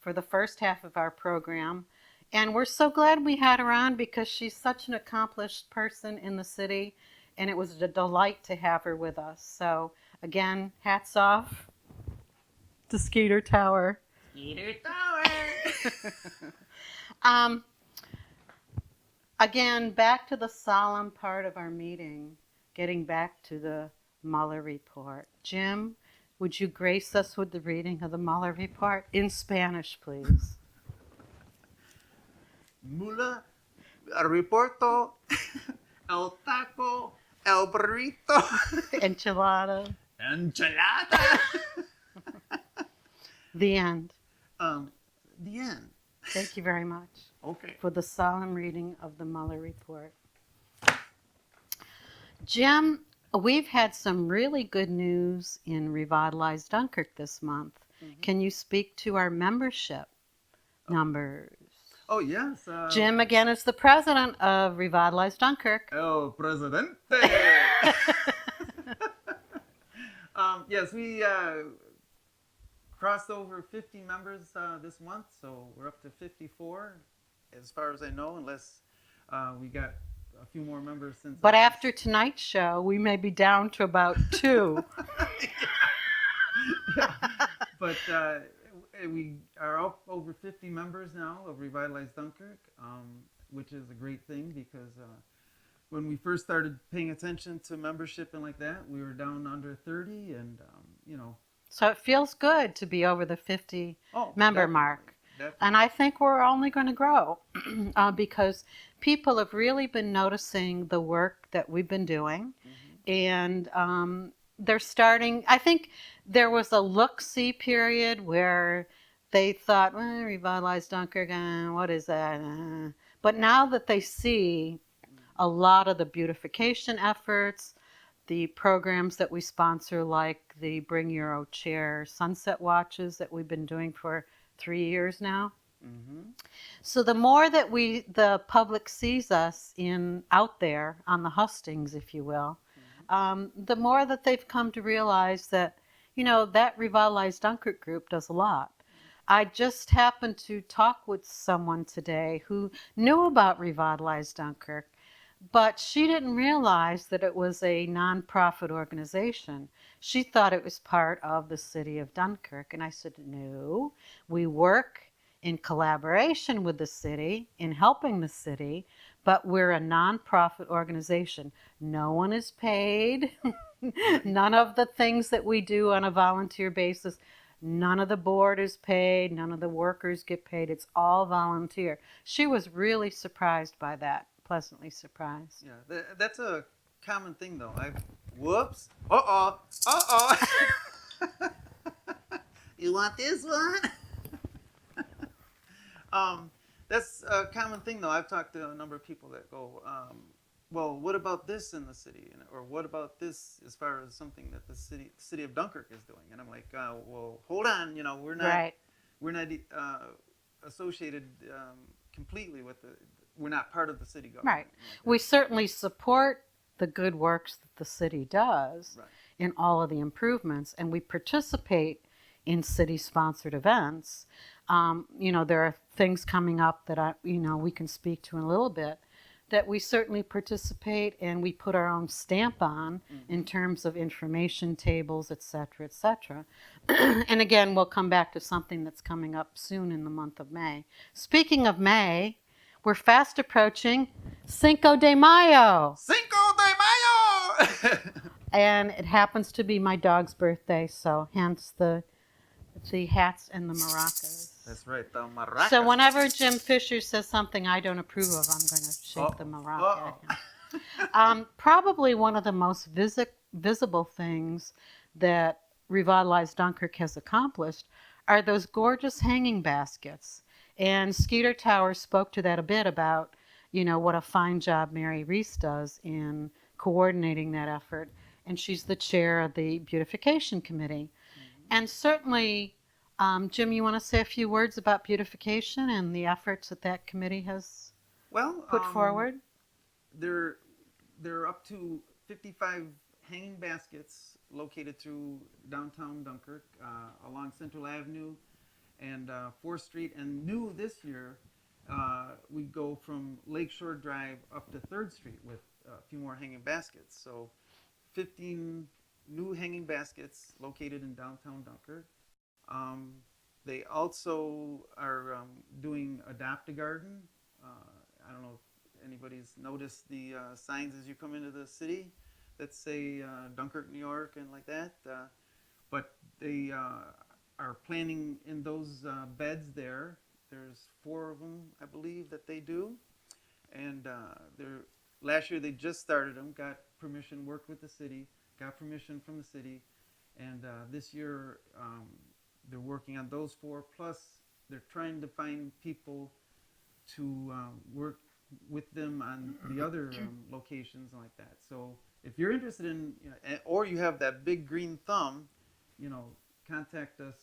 for the first half of our program. And we're so glad we had her on because she's such an accomplished person in the city, and it was a delight to have her with us. So, again, hats off to Skeeter Tower. Skeeter Tower. Again, back to the solemn part of our meeting, getting back to the Mueller report. Jim, would you grace us with the reading of the Mueller report in Spanish, please? Mula, el reporto, el taco, el burrito, Enchilada. enchilada. The end. The end. Thank you very much Okay. for the solemn reading of the Mueller report. Jim, we've had some really good news in Revitalize Dunkirk this month. Can you speak to our membership numbers? Oh, yes. Jim, again, is the president of Revitalize Dunkirk. El presidente. Yes, we crossed over 50 members this month, so we're up to 54, as far as I know, unless we got a few more members since. But after tonight's show, we may be down to about 2. Yeah. But we are up over 50 members now of Revitalize Dunkirk, which is a great thing because when we first started paying attention to membership and like that, we were down under 30, and So it feels good to be over the 50 member definitely, mark. definitely. And I think we're only going to grow because people have really been noticing the work that we've been doing. And they're starting, I think there was a look-see period where they thought, well, Revitalize Dunkirk, what is that? But now that they see a lot of the beautification efforts, the programs that we sponsor, like the Bring Your Own Chair Sunset Watches that we've been doing for 3 years now. So the more that the public sees us out there on the hustings, if you will, the more that they've come to realize that, that Revitalize Dunkirk group does a lot. I just happened to talk with someone today who knew about Revitalize Dunkirk, but she didn't realize that it was a nonprofit organization. She thought it was part of the city of Dunkirk. And I said, no, we work in collaboration with the city, in helping the city, but we're a nonprofit organization. No one is paid. None of the things that we do on a volunteer basis, none of the board is paid, none of the workers get paid. It's all volunteer. She was really surprised by that, pleasantly surprised. Yeah, that's a common thing, though. Whoops. Uh-oh. You want this one? That's a common thing, though. I've talked to a number of people that go, well, what about this in the city? Or what about this as far as something that the city of Dunkirk is doing? And I'm like, well, hold on. Right. We're not associated completely with we're not part of the city government. Right. We certainly support the good works that the city does Right. in all of the improvements, and we participate in city-sponsored events. There are things coming up that we can speak to in a little bit that we certainly participate and we put our own stamp on in terms of information tables, et cetera, et cetera. And again, we'll come back to something that's coming up soon in the month of May. Speaking of May, we're fast approaching Cinco de Mayo. Cinco de Mayo! And it happens to be my dog's birthday, so hence the hats and the maracas. That's right, the maraca. So whenever Jim Fisher says something I don't approve of, I'm going to shake the maraca at him. Probably one of the most visible things that Revitalize Dunkirk has accomplished are those gorgeous hanging baskets. And Skeeter Towers spoke to that a bit about, what a fine job Mary Reese does in coordinating that effort. And she's the chair of the beautification committee. And certainly, Jim, you want to say a few words about beautification and the efforts that committee has put forward? They're up to 55 hanging baskets located through downtown Dunkirk, along Central Avenue and 4th Street. And new this year, we go from Lakeshore Drive up to 3rd Street with a few more hanging baskets. So 15 new hanging baskets located in downtown Dunkirk. They also are doing Adopt a Garden. I don't know if anybody's noticed the signs as you come into the city that say Dunkirk, New York, and like that. But they are planning in those beds there. There's 4 of them, I believe, that they do. And last year they just started them, got permission, worked with the city, got permission from the city, and this year they're working on those 4. Plus, they're trying to find people to work with them on the other locations like that. So, if you're interested in, or you have that big green thumb, contact us.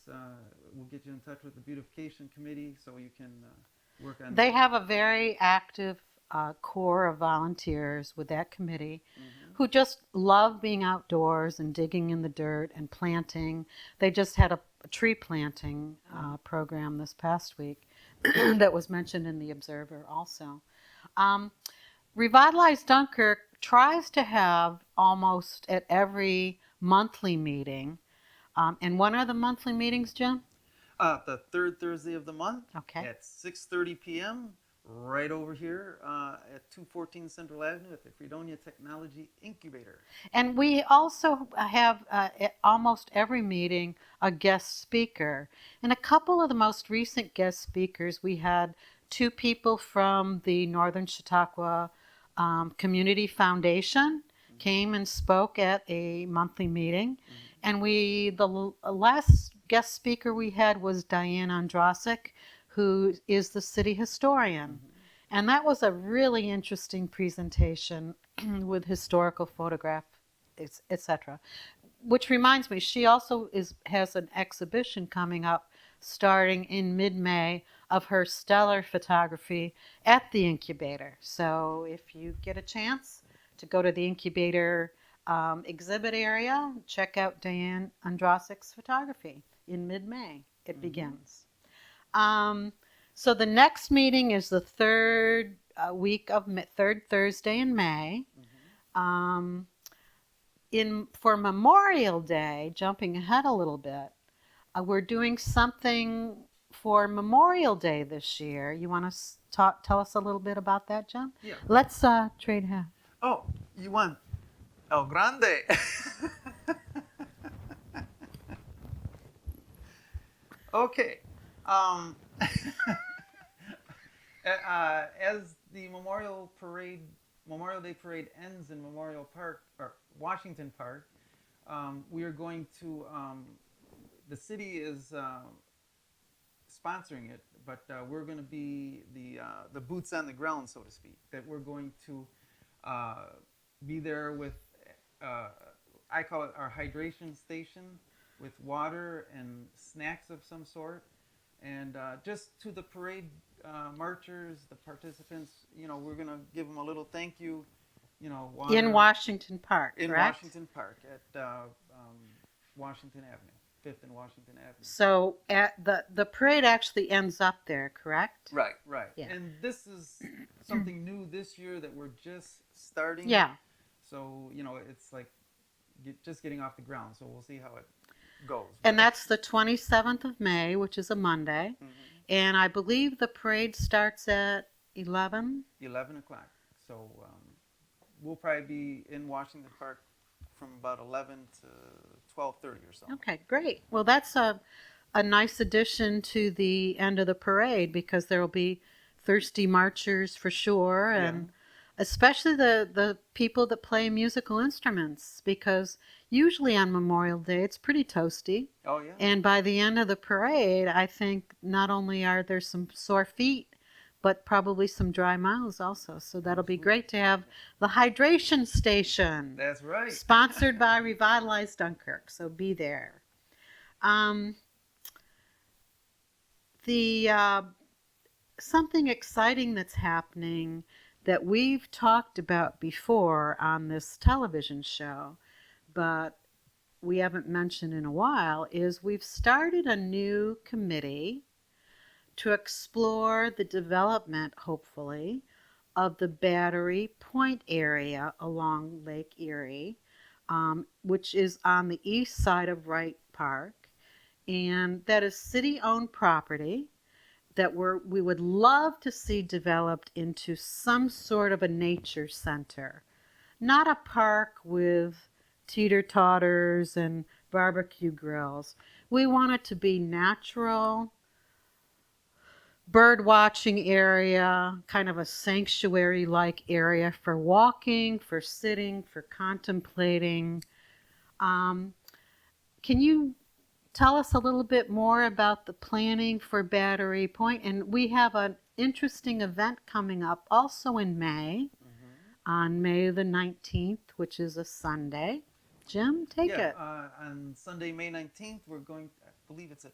We'll get you in touch with the beautification committee so you can work on. They have a very active core of volunteers with that committee who just love being outdoors and digging in the dirt and planting. They just had a tree planting program this past week that was mentioned in the Observer also. Revitalize Dunkirk tries to have almost at every monthly meeting. And when are the monthly meetings, Jim? The 3rd Thursday of the month at 6:30 p.m. right over here at 214 Central Avenue at the Fredonia Technology Incubator. And we also have at almost every meeting a guest speaker. And a couple of the most recent guest speakers, we had 2 people from the Northern Chautauqua Community Foundation came and spoke at a monthly meeting. And the last guest speaker we had was Diane Andrasik, who is the city historian. And that was a really interesting presentation with historical photograph, etc. Which reminds me, she also has an exhibition coming up starting in mid-May of her stellar photography at the incubator. So if you get a chance to go to the incubator exhibit area, check out Diane Andrasik's photography. In mid-May it begins. So the next meeting is the third Thursday in May. For Memorial Day, jumping ahead a little bit, we're doing something for Memorial Day this year. You want to tell us a little bit about that, Jim? Yeah. Let's trade hands. Oh, you won. El Grande. Okay. As the Memorial Day parade ends in Memorial Park or Washington Park, we are going to. The city is sponsoring it but we're going to be the boots on the ground, so to speak. That we're going to be there with, I call it our hydration station, with water and snacks of some sort, and just to the parade marchers, the participants, we're going to give them a little thank you, water, In Washington Park, in correct? Washington Park at Washington Avenue, 5th and Washington Avenue. So at the parade actually ends up there, correct? Right, right. Yeah. And this is something new this year that we're just starting. Yeah. So, it's like just getting off the ground. So we'll see how it goes. And that's the 27th of May, which is a Monday. Mhm. And I believe the parade starts at 11. 11 o'clock. So we'll probably be in Washington Park from about 11 to 12:30 or so. Okay, great. Well, that's a nice addition to the end of the parade because there will be thirsty marchers for sure, and especially the people that play musical instruments, because usually on Memorial Day it's pretty toasty. Oh, yeah. And by the end of the parade, I think not only are there some sore feet, but probably some dry mouths also. So that'll be great to have the hydration station. That's right. Sponsored by Revitalize Dunkirk. So be there. Something exciting that's happening that we've talked about before on this television show, but we haven't mentioned in a while, is we've started a new committee to explore the development, hopefully, of the Battery Point area along Lake Erie, which is on the east side of Wright Park. And that is city-owned property that we would love to see developed into some sort of a nature center. Not a park with teeter-totters and barbecue grills. We want it to be natural, bird watching area, kind of a sanctuary-like area for walking, for sitting, for contemplating. Can you tell us a little bit more about the planning for Battery Point? And we have an interesting event coming up also in May, on May the 19th, which is a Sunday. Jim, take it. On Sunday, May 19th, we're going, I believe it's at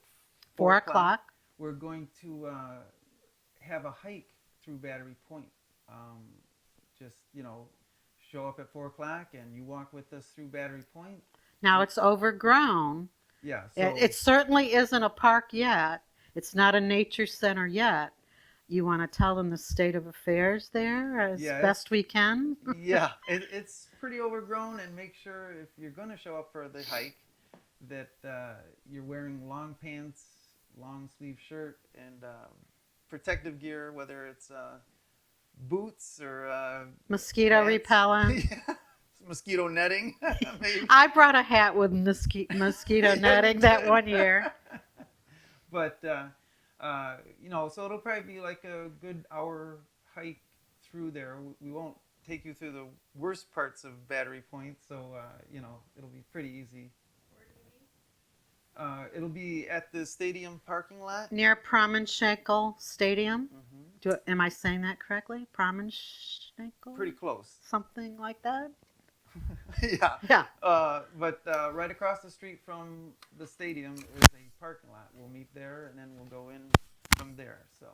4 o'clock. We're going to have a hike through Battery Point. Just, show up at 4 o'clock and you walk with us through Battery Point. Now it's overgrown. Yeah. So It certainly isn't a park yet. It's not a nature center yet. You want to tell them the state of affairs there as best we can? Yeah, it's pretty overgrown, and make sure if you're going to show up for the hike that you're wearing long pants, long sleeve shirt, and protective gear, whether it's boots or Mosquito repellent. Yeah. Mosquito netting. Maybe. I brought a hat with mosquito netting that one year. But, so it'll probably be like a good hour hike through there. We won't take you through the worst parts of Battery Point, so, it'll be pretty easy. It'll be at the stadium parking lot. Near Promenschenkel Stadium. Mm-hmm. Am I saying that correctly? Promenschenkel? Pretty close. Something like that? Yeah. Yeah. But right across the street from the stadium is a parking lot. We'll meet there, and then we'll go in from there. So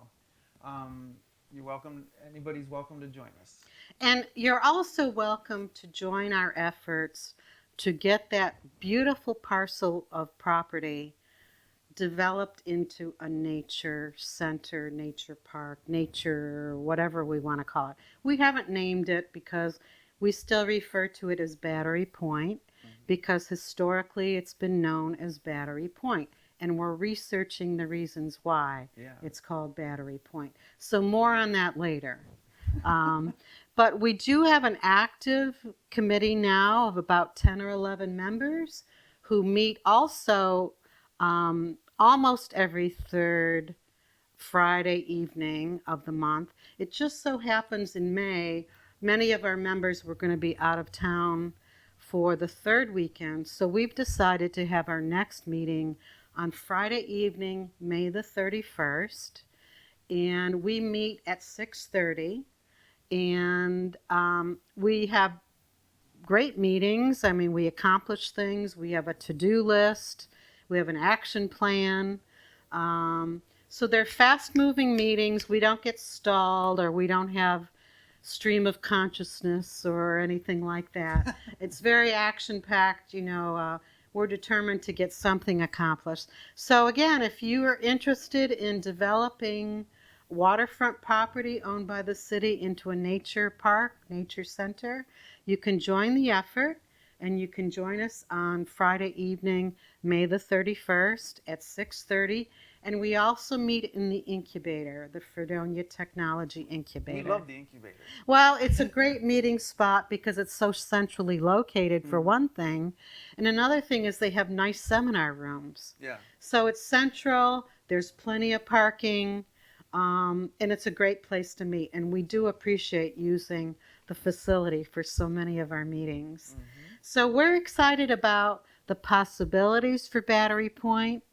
you're welcome. Anybody's welcome to join us. And you're also welcome to join our efforts to get that beautiful parcel of property developed into a nature center, nature park, nature, whatever we want to call it. We haven't named it because we still refer to it as Battery Point, because historically it's been known as Battery Point, and we're researching the reasons why it's called Battery Point. So more on that later. But we do have an active committee now of about 10 or 11 members who meet also almost every third Friday evening of the month. It just so happens in May, many of our members were going to be out of town for the third weekend, so we've decided to have our next meeting on Friday evening, May the 31st, and we meet at 6:30, and we have great meetings. I mean, we accomplish things. We have a to-do list. We have an action plan. So they're fast-moving meetings. We don't get stalled, or we don't have stream of consciousness or anything like that. It's very action-packed. We're determined to get something accomplished. So again, if you are interested in developing waterfront property owned by the city into a nature park, nature center, you can join the effort, and you can join us on Friday evening, May the 31st at 6:30. And we also meet in the incubator, the Fredonia Technology Incubator. We love the incubator. Well, it's a great meeting spot because it's so centrally located, for one thing. And another thing is they have nice seminar rooms. Yeah. So it's central, there's plenty of parking, and it's a great place to meet. And we do appreciate using the facility for so many of our meetings. So we're excited about the possibilities for Battery Point.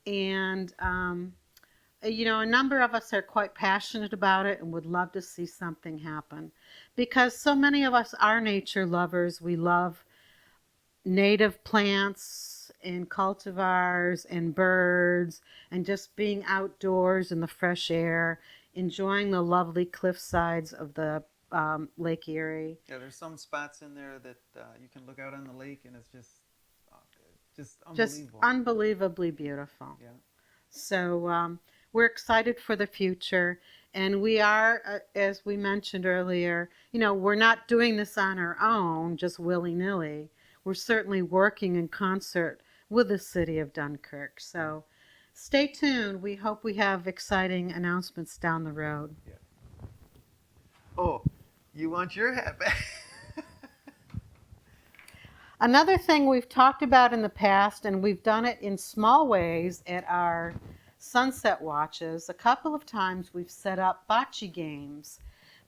And, a number of us are quite passionate about it and would love to see something happen. Because so many of us are nature lovers. We love native plants and cultivars and birds and just being outdoors in the fresh air, enjoying the lovely cliff sides of the Lake Erie. Yeah, there's some spots in there that you can look out on the lake, and it's just Just unbelievable. unbelievably beautiful. Yeah. So we're excited for the future. And we are, as we mentioned earlier, we're not doing this on our own, just willy-nilly. We're certainly working in concert with the city of Dunkirk. So stay tuned. We hope we have exciting announcements down the road. Oh, you want your hat back? Another thing we've talked about in the past, and we've done it in small ways at our sunset watches, a couple of times we've set up bocce games.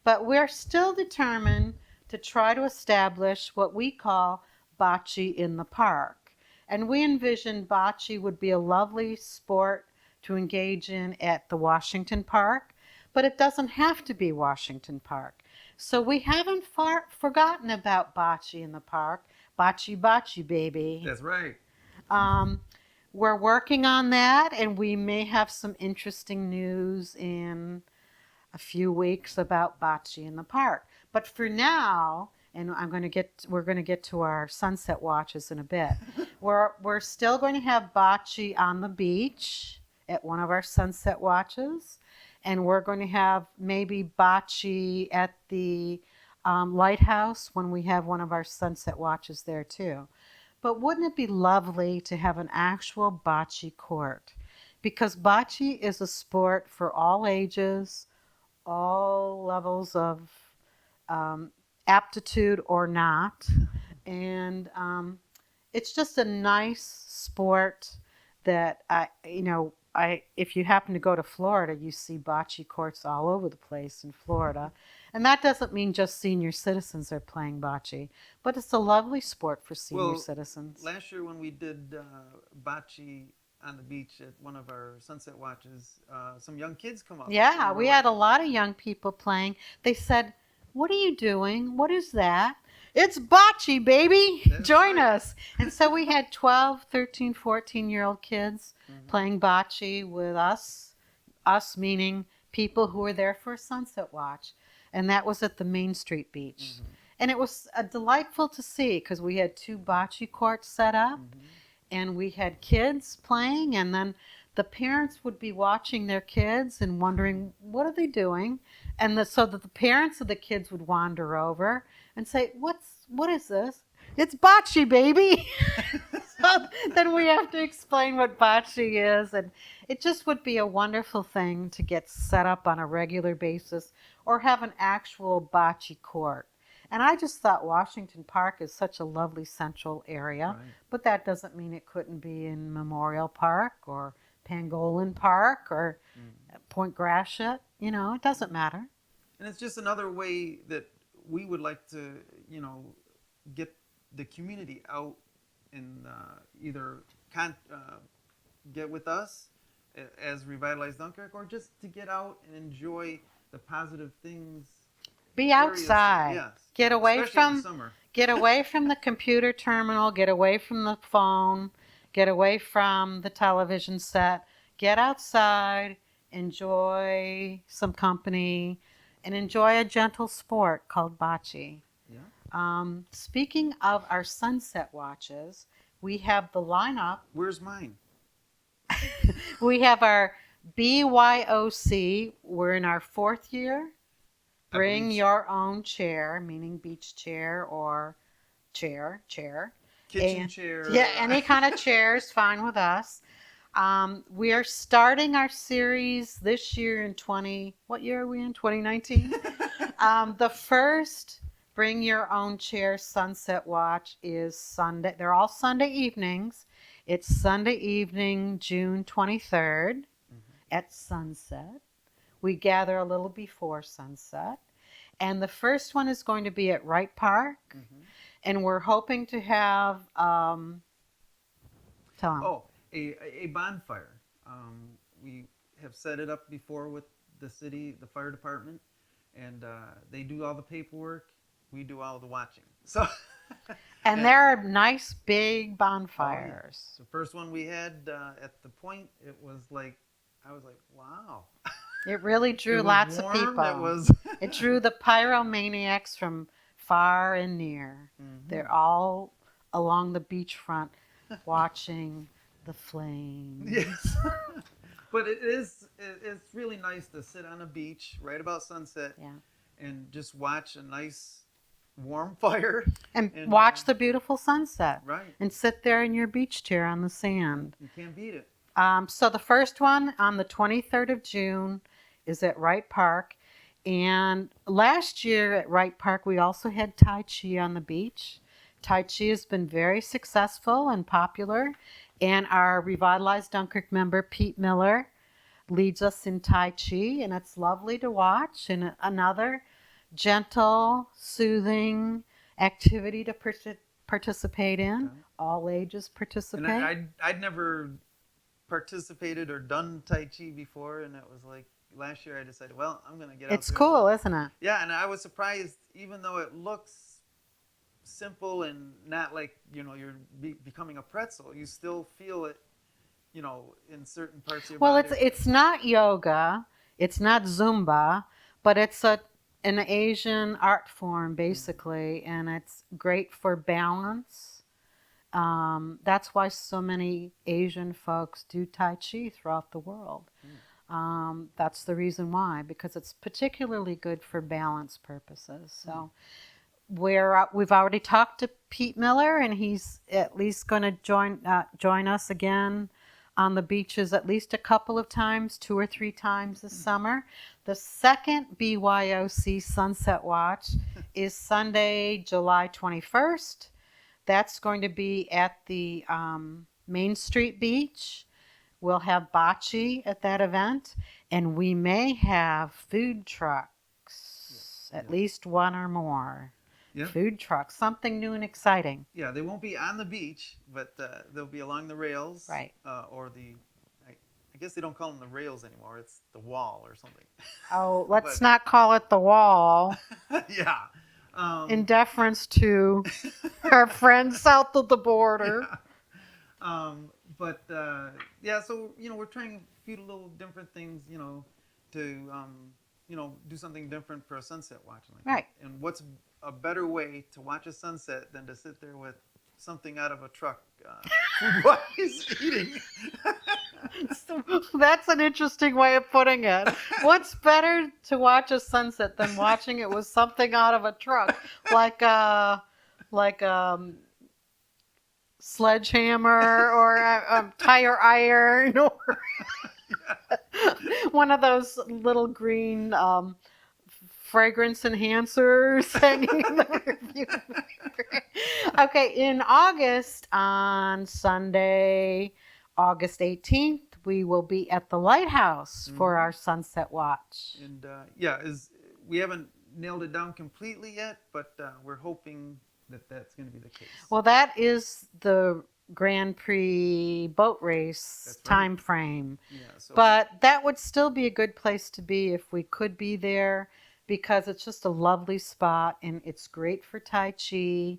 But we're still determined to try to establish what we call bocce in the park. And we envision bocce would be a lovely sport to engage in at the Washington Park, but it doesn't have to be Washington Park. So we haven't forgotten about bocce in the park. Bocce, bocce, baby. That's right. We're working on that, and we may have some interesting news in a few weeks about bocce in the park. But for now, and we're going to get to our sunset watches in a bit. We're still going to have bocce on the beach at one of our sunset watches, and we're going to have maybe bocce at the lighthouse when we have one of our sunset watches there too. But wouldn't it be lovely to have an actual bocce court? Because bocce is a sport for all ages, all levels of aptitude or not. And it's just a nice sport that if you happen to go to Florida, you see bocce courts all over the place in Florida. And that doesn't mean just senior citizens are playing bocce, but it's a lovely sport for senior citizens. Last year when we did bocce on the beach at one of our sunset watches, some young kids come up. Yeah, we had a lot of young people playing. They said, "What are you doing? What is that?" "It's bocce, baby. Join us." And so we had 12, 13, 14-year-old kids playing bocce with us meaning people who were there for a sunset watch. And that was at the Main Street beach. And it was delightful to see because we had 2 bocce courts set up, and we had kids playing, and then the parents would be watching their kids and wondering, what are they doing? And so that the parents of the kids would wander over and say, what is this? "It's bocce, baby." So then we have to explain what bocce is, and it just would be a wonderful thing to get set up on a regular basis or have an actual bocce court. And I just thought Washington Park is such a lovely central area, but that doesn't mean it couldn't be in Memorial Park or Pangolin Park or Point Gratiot. It doesn't matter. And it's just another way that we would like to, get the community out and either get with us as Revitalize Dunkirk, or just to get out and enjoy the positive things. Be areas that- outside. yes, Get away especially in the from summer. get away from the computer terminal, get away from the phone, get away from the television set. Get outside, enjoy some company, and enjoy a gentle sport called bocce. Yeah. Speaking of our sunset watches, we have the lineup. Where's mine? We have our BYOC. We're in our 4th year. I Bring believe so. your own chair, meaning beach chair or chair. Kitchen And- chair. Yeah, any kind of chair is fine with us. We are starting our series this year in what year are we in? 2019? The first Bring Your Own Chair Sunset Watch is Sunday. They're all Sunday evenings. It's Sunday evening, June 23rd at sunset. We gather a little before sunset. And the first one is going to be at Wright Park. Mhm. And we're hoping to have, tell 'em. Oh, a bonfire. We have set it up before with the city, the fire department, and they do all the paperwork. We do all the watching. So. And there are nice big bonfires. The first one we had at the point, it was like, I was like, wow. It really drew It was lots warm, of people. It was. It drew the pyromaniacs from far and near. Mhm. They're all along the beachfront watching the flames. Yes. But it's really nice to sit on a beach right about sunset. Yeah. And just watch a nice warm fire. And And, watch the beautiful sunset. Right. And sit there in your beach chair on the sand. You can't beat it. So the first one on the 23rd of June is at Wright Park. And last year at Wright Park, we also had Tai Chi on the beach. Tai Chi has been very successful and popular. And our Revitalize Dunkirk member, Pete Miller, leads us in Tai Chi. And it's lovely to watch. And another gentle, soothing activity to participate in. Okay. All ages participate. And I'd never participated or done Tai Chi before, and it was like last year I decided, well, I'm gonna get out. It's there. cool, isn't it? Yeah, and I was surprised, even though it looks simple and not like you're becoming a pretzel, you still feel it, in certain parts of your Well, body. it's not yoga, it's not Zumba, but it's an Asian art form basically, and it's great for balance. That's why so many Asian folks do Tai Chi throughout the world. That's the reason why, because it's particularly good for balance purposes. So we've already talked to Pete Miller, and he's at least going to join us again on the beaches at least a couple of times, 2 or 3 times this summer. The second BYOC Sunset Watch is Sunday, July 21st. That's going to be at the Main Street Beach. We'll have bocce at that event, and we may have food trucks, at least one or more. Yeah. Food trucks, something new and exciting. Yeah, they won't be on the beach, but they'll be along the rails. Right. Or I guess they don't call them the rails anymore. It's the wall or something. Oh, let's But- not call it the wall, Yeah. in deference to our friends south of the border. Yeah. So we're trying a few little different things, to do something different for a sunset watching. Right. And what's a better way to watch a sunset than to sit there with something out of a truck, food-wise, eating? So that's an interesting way of putting it. What's better to watch a sunset than watching it with something out of a truck, like a sledgehammer or a tire iron or one of those little green fragrance enhancers hanging in the rearview mirror. Okay, in August, on Sunday, August 18th, we will be at the Lighthouse for our sunset watch. And we haven't nailed it down completely yet, but we're hoping that that's going to be the case. Well, that is the Grand Prix boat race That's right. time frame. Yeah. So But that would still be a good place to be if we could be there, because it's just a lovely spot and it's great for Tai Chi.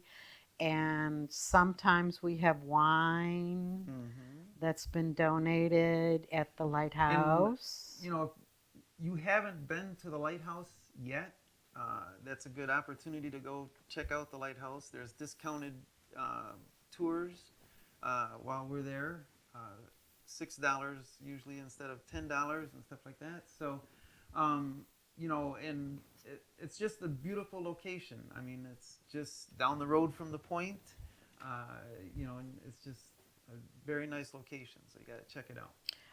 And sometimes we have wine that's been donated at the lighthouse. you know, if you haven't been to the lighthouse yet, that's a good opportunity to go check out the lighthouse. There's discounted tours while we're there, $6 usually instead of $10 and stuff like that. So, you know, and it's just a beautiful location. I mean, it's just down the road from the point, you know, and it's just a very nice location. So you got to check it out.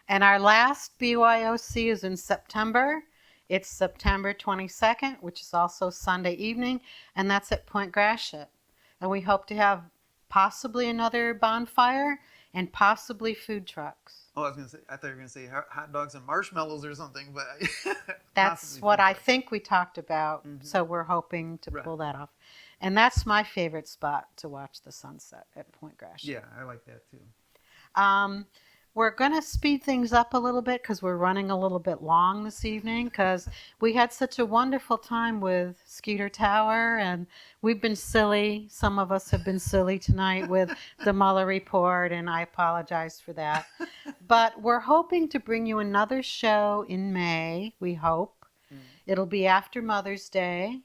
And our last BYOC is in September. It's September 22nd, which is also Sunday evening, and that's at Point Gratiot. And we hope to have possibly another bonfire and possibly food trucks. Oh, I was gonna say. I thought you were gonna say hot dogs and marshmallows or something, but That's possibly what food I trucks. think we talked about, Mhm. so we're hoping to Right. pull that off. And that's my favorite spot to watch the sunset at Point Gratiot. Yeah, I like that too. We're going to speed things up a little bit because we're running a little bit long this evening, because we had such a wonderful time with Skeeter Tower, and we've been silly. Some of us have been silly tonight with the Mueller report, and I apologize for that. But we're hoping to bring you another show in May, we hope. It'll be after Mother's Day.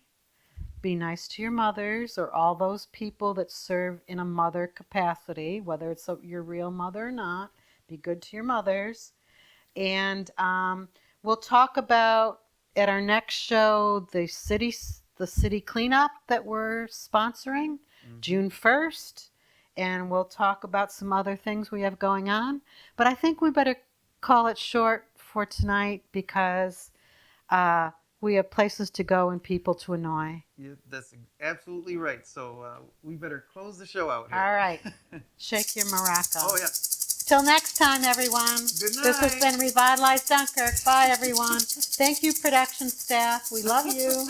Be nice to your mothers, or all those people that serve in a mother capacity, whether it's your real mother or not. Be good to your mothers. And we'll talk about at our next show the city cleanup that we're sponsoring June 1st. And we'll talk about some other things we have going on. But I think we better call it short for tonight, because we have places to go and people to annoy. Yeah, that's absolutely right. So we better close the show out here. All right. Shake your maraca. Oh yeah. Till next time, everyone. Good This has night. been Revitalize Dunkirk. Bye, everyone. Thank you, production staff. We love you.